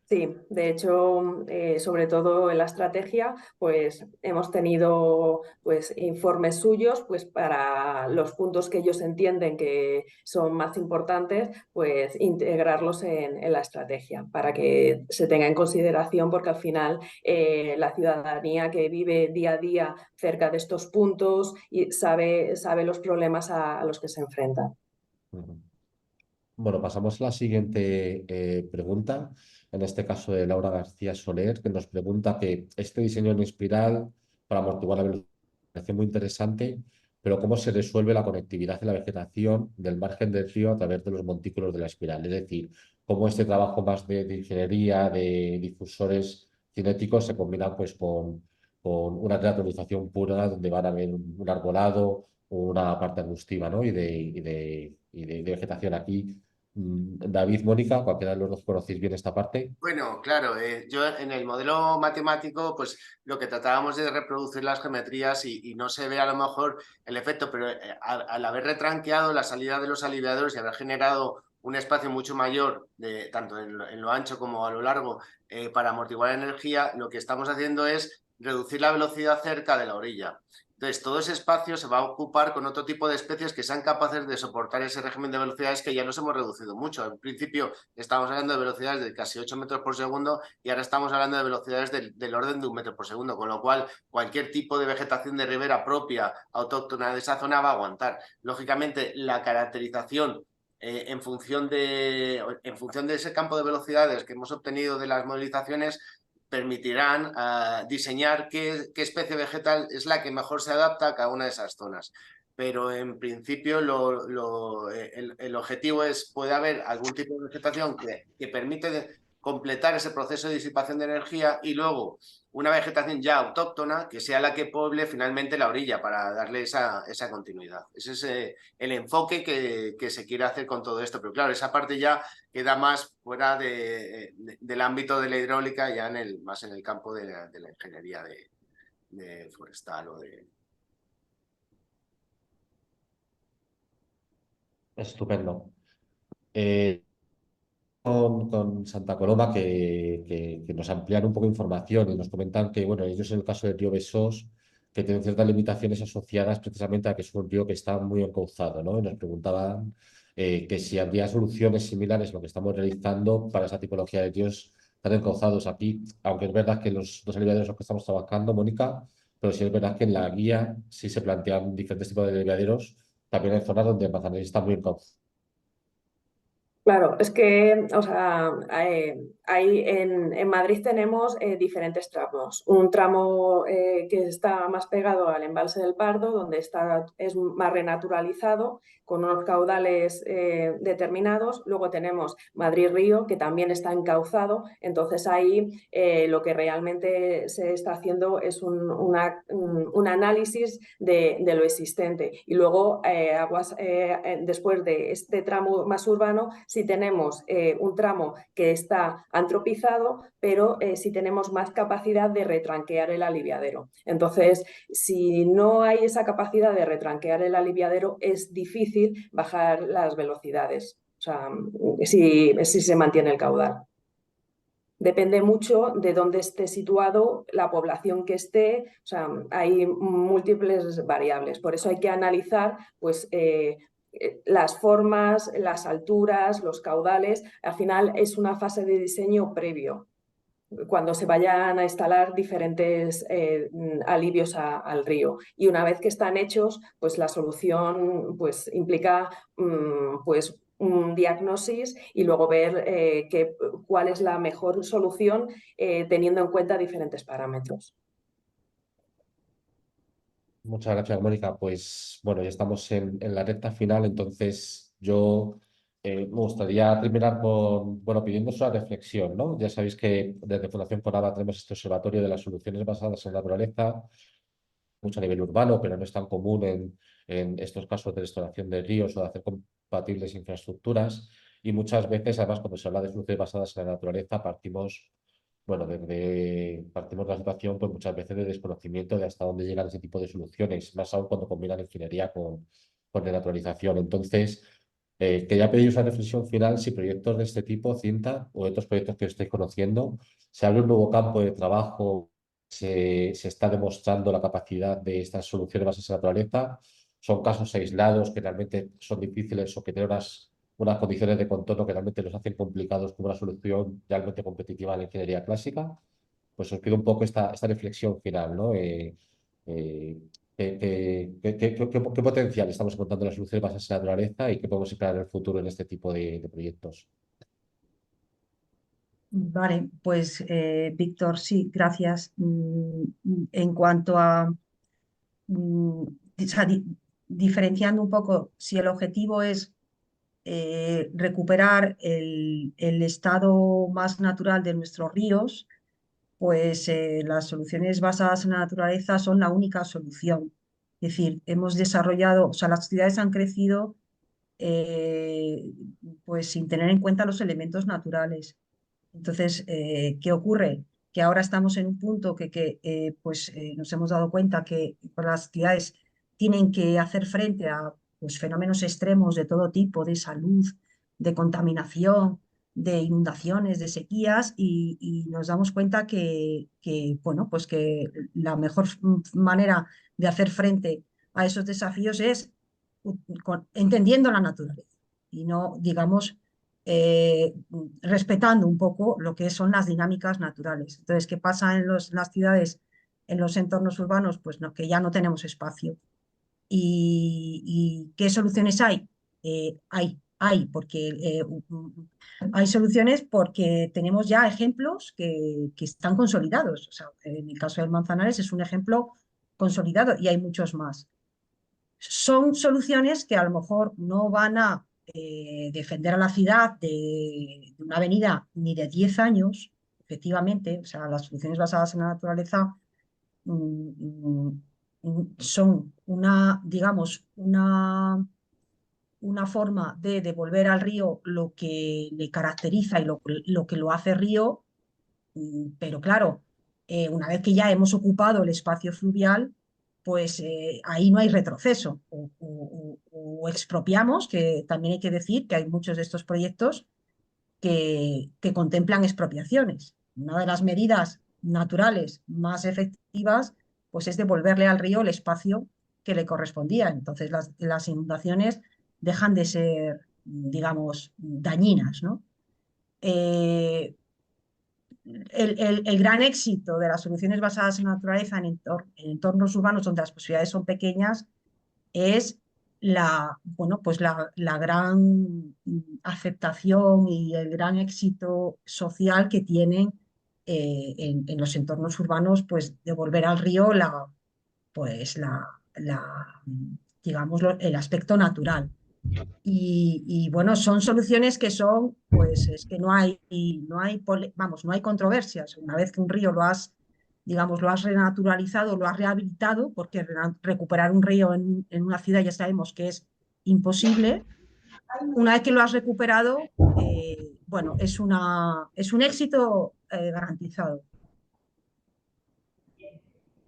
Sí, de hecho, sobre todo en la estrategia, pues hemos tenido pues, informes suyos pues, para los puntos que ellos entienden que son más importantes, pues integrarlos en la estrategia para que se tenga en consideración, porque al final la ciudadanía que vive día a día cerca de estos puntos y sabe los problemas a los que se enfrenta. Ujú. Bueno, pasamos a la siguiente pregunta, en este caso de Laura García Soler, que nos pregunta que este diseño en espiral para amortiguar la velocidad parece muy interesante, pero ¿cómo se resuelve la conectividad de la vegetación del margen del río a través de los montículos de la espiral? Es decir, cómo este trabajo más de ingeniería, de difusores cinéticos se combina pues, con una naturalización pura donde van a haber un arbolado, una parte arbustiva, ¿no? y de vegetación aquí. David, Mónica, cualquiera de los dos conocéis bien esta parte. Bueno, claro, yo en el modelo matemático, pues lo que tratábamos de reproducir las geometrías y no se ve a lo mejor el efecto, pero al haber retranqueado la salida de los aliviadores y haber generado un espacio mucho mayor, tanto en lo ancho como a lo largo, para amortiguar energía, lo que estamos haciendo es reducir la velocidad cerca de la orilla. Entonces, todo ese espacio se va a ocupar con otro tipo de especies que sean capaces de soportar ese régimen de velocidades que ya nos hemos reducido mucho. Al principio estábamos hablando de velocidades de casi 8 metros por segundo y ahora estamos hablando de velocidades del orden de 1 metro por segundo, con lo cual cualquier tipo de vegetación de ribera propia, autóctona de esa zona va a aguantar. Lógicamente, la caracterización en función de ese campo de velocidades que hemos obtenido de las modelizaciones permitirán diseñar qué especie vegetal es la que mejor se adapta a cada una de esas zonas. Pero en principio el objetivo es, puede haber algún tipo de vegetación que permite completar ese proceso de disipación de energía y luego una vegetación ya autóctona que sea la que pueble finalmente la orilla para darle esa continuidad. Ese es el enfoque que se quiere hacer con todo esto. Pero claro, esa parte ya queda más fuera del ámbito de la hidráulica, ya más en el campo de la ingeniería de forestal o de... Estupendo. Con Santa Coloma que nos amplían un poco de información y nos comentan que, bueno, ellos en el caso del río Besós, que tienen ciertas limitaciones asociadas precisamente a que es un río que está muy encauzado, ¿no? Y nos preguntaban que si habría soluciones similares a lo que estamos realizando para esa tipología de ríos tan encauzados aquí, aunque es verdad que los dos aliviaderos en los que estamos trabajando, Mónica, pero sí es verdad que en la guía sí se plantean diferentes tipos de aliviaderos, también en zonas donde el Manzanares está muy encauzado. Claro, es que, o sea, en Madrid tenemos diferentes tramos. Un tramo que está más pegado al embalse del Pardo, donde es más renaturalizado, con unos caudales determinados. Luego tenemos Madrid-Río, que también está encauzado. Entonces ahí lo que realmente se está haciendo es un análisis de lo existente. Y luego, después de este tramo más urbano, si tenemos un tramo que está antropizado, pero si tenemos más capacidad de retranquear el aliviadero. Entonces, si no hay esa capacidad de retranquear el aliviadero, es difícil bajar las velocidades, o sea, si se mantiene el caudal. Depende mucho de dónde esté situado, la población que esté, o sea, hay múltiples variables. Por eso hay que analizar, pues, las formas, las alturas, los caudales. Al final es una fase de diseño previo, cuando se vayan a instalar diferentes alivios al río. Y una vez que están hechos, pues la solución pues, implica pues, un diagnóstico y luego ver cuál es la mejor solución teniendo en cuenta diferentes parámetros. Muchas gracias, Mónica. Pues bueno, ya estamos en la recta final, entonces yo me gustaría terminar bueno, pidiéndoos una reflexión, ¿no? Ya sabéis que desde Fundación Conava tenemos este observatorio de las soluciones basadas en la naturaleza, mucho a nivel urbano, pero no es tan común en estos casos de restauración de ríos o de hacer compatibles infraestructuras. Y muchas veces, además, cuando se habla de soluciones basadas en la naturaleza, partimos de la situación, pues muchas veces de desconocimiento de hasta dónde llegan ese tipo de soluciones, más aún cuando combinan ingeniería con renaturalización. Entonces, quería pediros una reflexión final si proyectos de este tipo, Cinta, o otros proyectos que estéis conociendo, se abre un nuevo campo de trabajo, se está demostrando la capacidad de estas soluciones basadas en la naturaleza. Son casos aislados que realmente son difíciles o que tienen unas condiciones de contorno que realmente los hacen complicados como una solución realmente competitiva a la ingeniería clásica. Pues os pido un poco esta reflexión final, ¿no? ¿Qué potencial estamos encontrando en las soluciones basadas en la naturaleza y qué podemos esperar en el futuro en este tipo de proyectos? Vale, pues Víctor, sí, gracias. En cuanto a o sea, diferenciando un poco, si el objetivo es recuperar el estado más natural de nuestros ríos, pues las soluciones basadas en la naturaleza son la única solución. Es decir, hemos desarrollado, o sea, las ciudades han crecido pues sin tener en cuenta los elementos naturales. Entonces, ¿qué ocurre? Que ahora estamos en un punto nos hemos dado cuenta que las ciudades tienen que hacer frente a pues, fenómenos extremos de todo tipo, de salud, de contaminación, de inundaciones, de sequías, y nos damos cuenta bueno, pues que la mejor manera de hacer frente a esos desafíos es entendiendo la naturaleza y no, digamos, respetando un poco lo que son las dinámicas naturales. Entonces, ¿qué pasa en las ciudades, en los entornos urbanos? Pues no, que ya no tenemos espacio. ¿Y qué soluciones hay? Porque hay soluciones porque tenemos ya ejemplos que están consolidados. O sea, en el caso del Manzanares es un ejemplo consolidado y hay muchos más. Son soluciones que a lo mejor no van a defender a la ciudad de una avenida ni de 10 años, efectivamente. O sea, las soluciones basadas en la naturaleza son digamos, una forma de devolver al río lo que le caracteriza y lo que lo hace río, pero claro, una vez que ya hemos ocupado el espacio fluvial, pues ahí no hay retroceso. O expropiamos, que también hay que decir que hay muchos de estos proyectos que contemplan expropiaciones. Una de las medidas naturales más efectivas pues es devolverle al río el espacio que le correspondía. Entonces las inundaciones dejan de ser, digamos, dañinas, ¿no? El gran éxito de las soluciones basadas en la naturaleza en entornos urbanos donde las posibilidades son pequeñas es bueno, pues la gran aceptación y el gran éxito social que tienen en los entornos urbanos, pues devolver al río pues digamos, el aspecto natural. Y bueno, son soluciones que son, pues es que no hay controversias. Una vez que un río digamos, lo has renaturalizado, lo has rehabilitado, porque recuperar un río en una ciudad ya sabemos que es imposible. Una vez que lo has recuperado, bueno, es un éxito garantizado.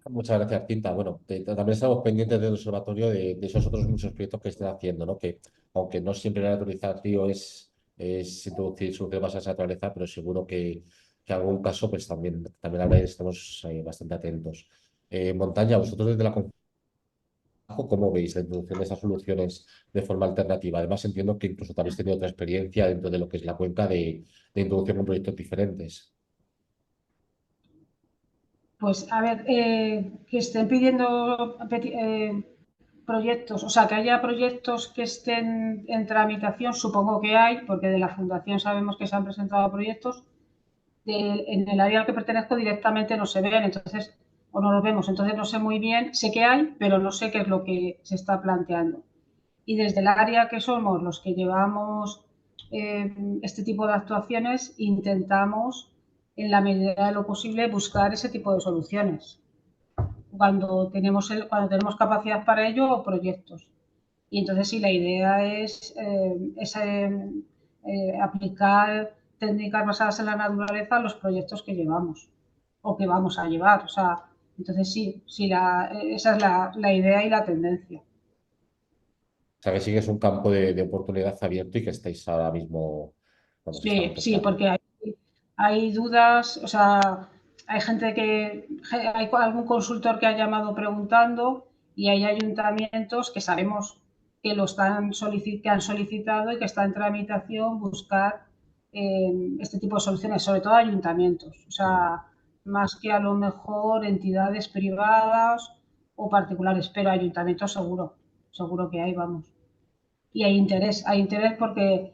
Muchas gracias, Quinta. Bueno, también estamos pendientes del observatorio de esos otros muchos proyectos que estén haciendo, ¿no? Que aunque no siempre la naturaleza río es introducir soluciones basadas en la naturaleza, pero seguro que algún caso pues también habrá y estamos bastante atentos. Montaña, vosotros desde la ¿cómo veis la introducción de esas soluciones de forma alternativa? Además, entiendo que incluso habéis tenido otra experiencia dentro de lo que es la cuenca de introducción con proyectos diferentes. Pues a ver, que estén pidiendo proyectos, o sea, que haya proyectos que estén en tramitación, supongo que hay, porque de la Fundación sabemos que se han presentado proyectos. En el área al que pertenezco directamente no se ven, entonces, o no los vemos, entonces no sé muy bien, sé que hay, pero no sé qué es lo que se está planteando. Y desde el área que somos los que llevamos este tipo de actuaciones, intentamos, en la medida de lo posible, buscar ese tipo de soluciones. Cuando tenemos capacidad para ello o proyectos. Y entonces sí, la idea es aplicar técnicas basadas en la naturaleza a los proyectos que llevamos o que vamos a llevar. O sea, entonces sí, esa es la idea y la tendencia. O sea, que sí que es un campo de oportunidad abierto y que estáis ahora mismo. Vamos, que Sí, estamos sí, porque hay dudas, o sea, hay hay algún consultor que ha llamado preguntando y hay ayuntamientos que sabemos que que han solicitado y que está en tramitación buscar este tipo de soluciones, sobre todo ayuntamientos, o sea, más que a lo mejor entidades privadas o particulares, pero ayuntamientos seguro que hay, vamos. Y hay interés porque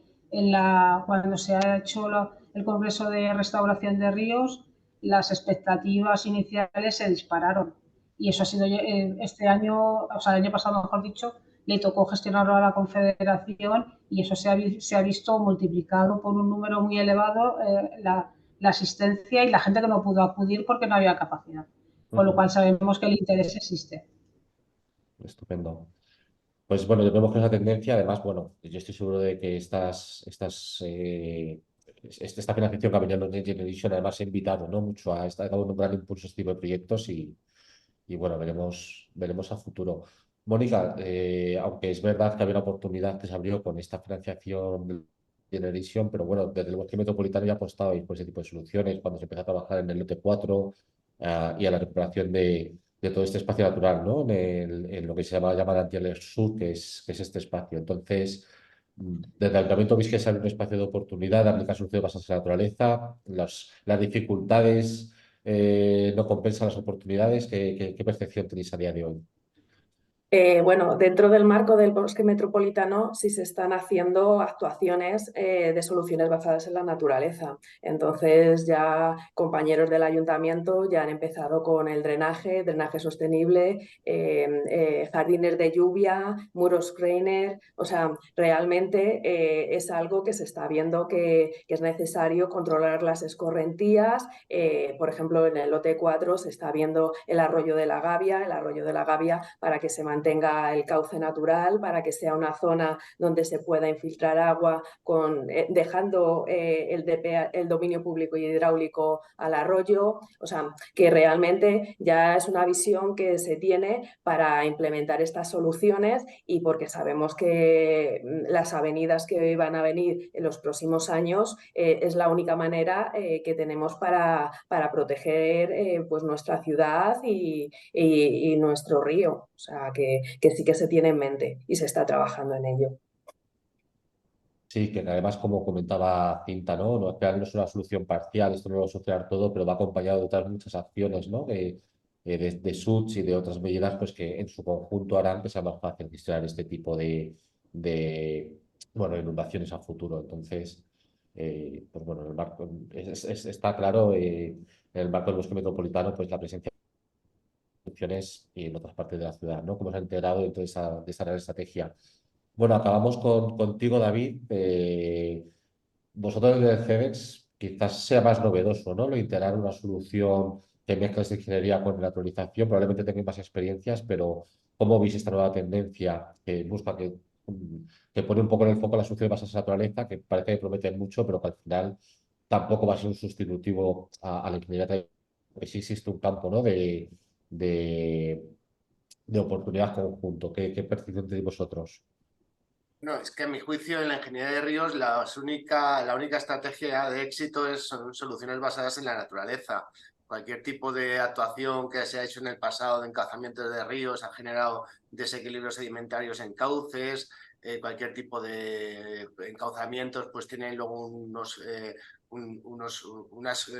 cuando se ha hecho el Congreso de Restauración de Ríos, las expectativas iniciales se dispararon. Y eso ha sido este año, o sea, el año pasado, mejor dicho, le tocó gestionarlo a la Confederación y eso se ha visto multiplicado por un número muy elevado la asistencia y la gente que no pudo acudir porque no había capacidad. Con lo cual sabemos que el interés existe. Estupendo. Pues bueno, vemos que esa tendencia, además, bueno, yo estoy seguro de que esta financiación que ha venido en Next Generation además ha invitado, ¿no? Mucho ha dado un gran impulso a este tipo de proyectos y bueno, veremos a futuro. Mónica, aunque es verdad que había una oportunidad que se abrió con esta financiación Generation, pero bueno, desde el bosque metropolitano ya apostabais por ese tipo de soluciones cuando se empezó a trabajar en el lote 4 y a la recuperación de todo este espacio natural, ¿no? En lo que se llama Manantiales Sur, que es este espacio. Entonces, desde el Ayuntamiento veis que es un espacio de oportunidad de aplicar soluciones basadas en la naturaleza, las dificultades no compensan las oportunidades. ¿Qué percepción tenéis a día de hoy? Bueno, dentro del marco del bosque metropolitano sí se están haciendo actuaciones de soluciones basadas en la naturaleza. Entonces ya compañeros del ayuntamiento ya han empezado con el drenaje sostenible, jardines de lluvia, muros Kreiner. O sea, realmente es algo que se está viendo que es necesario controlar las escorrentías. Por ejemplo, en el lote 4 se está viendo el arroyo de la Gavia para que se mantenga el cauce natural, para que sea una zona donde se pueda infiltrar agua dejando el dominio público y hidráulico al arroyo. O sea, que realmente ya es una visión que se tiene para implementar estas soluciones, y porque sabemos que las avenidas que van a venir en los próximos años es la única manera que tenemos para proteger pues nuestra ciudad y nuestro río. O sea, que sí que se tiene en mente y se está trabajando en ello. Sí, que además, como comentaba Cinta, ¿no? No, al final no es una solución parcial, esto no lo va a solucionar todo, pero va acompañado de otras muchas acciones, ¿no? De SUTS y de otras medidas, pues que en su conjunto harán que sea más fácil gestionar este tipo de bueno, inundaciones a futuro. Entonces, pues bueno, está claro, en el marco del bosque metropolitano, pues la presencia de soluciones y en otras partes de la ciudad, ¿no? Cómo se ha integrado dentro de esa gran estrategia. Bueno, acabamos contigo, David. Vosotros desde el CEDEX quizás sea más novedoso, ¿no? Lo integrar una solución que mezcla esta ingeniería con naturalización. Probablemente tengáis más experiencias, pero ¿cómo veis esta nueva tendencia que busca que pone un poco en el foco la solución basadas en naturaleza, que parece que prometen mucho, pero que al final tampoco va a ser un sustitutivo a la ingeniería tradicional? Que sí existe un campo, ¿no? de, de oportunidad conjunto. ¿Qué percepción tenéis vosotros? No, es que a mi juicio en la ingeniería de ríos la única estrategia de éxito son soluciones basadas en la naturaleza. Cualquier tipo de actuación que se ha hecho en el pasado de encauzamientos de ríos ha generado desequilibrios sedimentarios en cauces. Cualquier tipo de encauzamientos pues tienen luego unas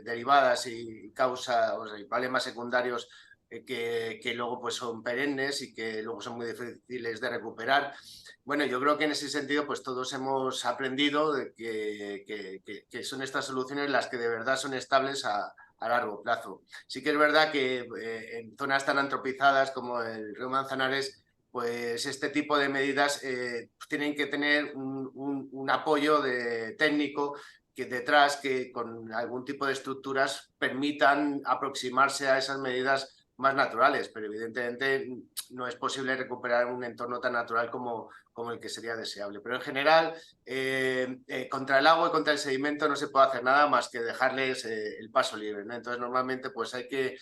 derivadas y causas, o sea, y problemas secundarios que luego pues son perennes y que luego son muy difíciles de recuperar. Bueno, yo creo que en ese sentido pues todos hemos aprendido de que son estas soluciones las que de verdad son estables a largo plazo. Sí que es verdad que en zonas tan antropizadas como el río Manzanares, pues este tipo de medidas tienen que tener un apoyo técnico que detrás, que con algún tipo de estructuras permitan aproximarse a esas medidas más naturales, pero evidentemente no es posible recuperar un entorno tan natural como el que sería deseable. Pero en general, contra el agua y contra el sedimento no se puede hacer nada más que dejarles el paso libre, ¿no? Entonces, normalmente pues hay que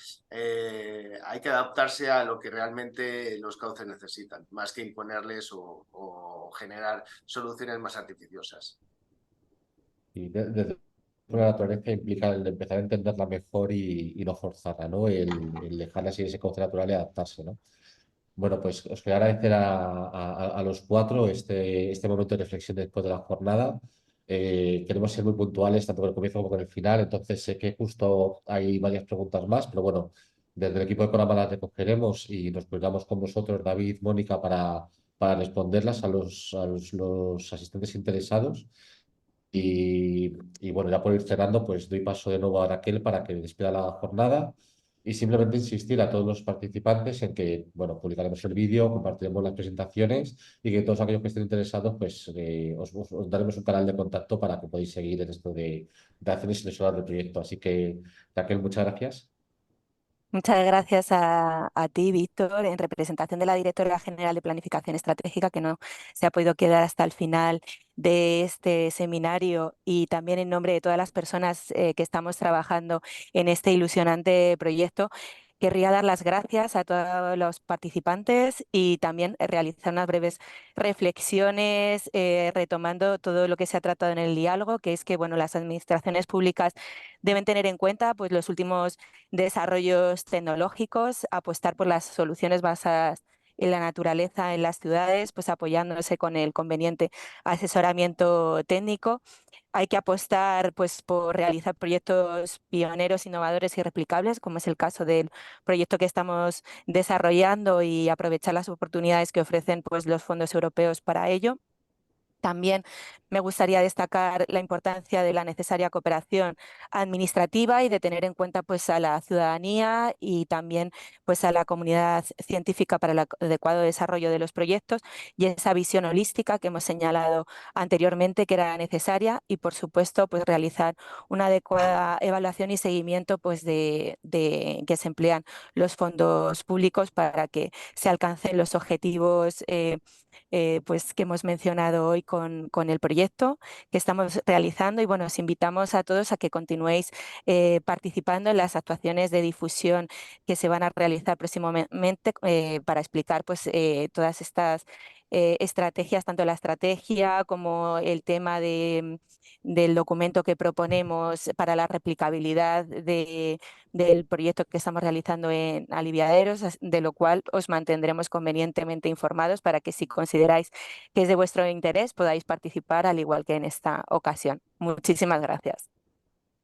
adaptarse a lo que realmente los cauces necesitan, más que imponerles o generar soluciones más artificiosas. Y desde la naturaleza implica el empezar a entenderla mejor y no forzarla, ¿no? El dejarla así ese cauce natural y adaptarse, ¿no? Bueno, pues os quería agradecer a los cuatro este momento de reflexión después de la jornada. Queremos ser muy puntuales, tanto con el comienzo como con el final, entonces sé que justo hay varias preguntas más, pero bueno, desde el equipo de programa las recogeremos y nos pondremos con vosotros, David, Mónica, para responderlas los asistentes interesados. Y bueno, ya por ir cerrando, pues doy paso de nuevo a Raquel para que despida la jornada y simplemente insistir a todos los participantes en que, bueno, publicaremos el vídeo, compartiremos las presentaciones y que todos aquellos que estén interesados, pues os daremos un canal de contacto para que podáis seguir en esto de acciones y seleccionar del proyecto. Así que, Raquel, muchas gracias. Muchas gracias a ti, Víctor, en representación de la Directora General de Planificación Estratégica, que no se ha podido quedar hasta el final de este seminario, y también en nombre de todas las personas que estamos trabajando en este ilusionante proyecto. Querría dar las gracias a todos los participantes y también realizar unas breves reflexiones retomando todo lo que se ha tratado en el diálogo, que es que bueno, las administraciones públicas deben tener en cuenta pues, los últimos desarrollos tecnológicos, apostar por las soluciones basadas en la naturaleza en las ciudades, pues apoyándose con el conveniente asesoramiento técnico. Hay que apostar pues, por realizar proyectos pioneros, innovadores y replicables, como es el caso del proyecto que estamos desarrollando, y aprovechar las oportunidades que ofrecen pues, los fondos europeos para ello. También me gustaría destacar la importancia de la necesaria cooperación administrativa y de tener en cuenta pues, a la ciudadanía y también pues, a la comunidad científica para el adecuado desarrollo de los proyectos, y esa visión holística que hemos señalado anteriormente que era necesaria, y por supuesto pues, realizar una adecuada evaluación y seguimiento pues, de que se emplean los fondos públicos para que se alcancen los objetivos pues, que hemos mencionado hoy con el proyecto que estamos realizando. Y bueno, os invitamos a todos a que continuéis participando en las actuaciones de difusión que se van a realizar próximamente para explicar pues, todas estas estrategias, tanto la estrategia como el tema del documento que proponemos para la replicabilidad del proyecto que estamos realizando en Aliviaderos, de lo cual os mantendremos convenientemente informados para que si consideráis que es de vuestro interés podáis participar al igual que en esta ocasión. Muchísimas gracias.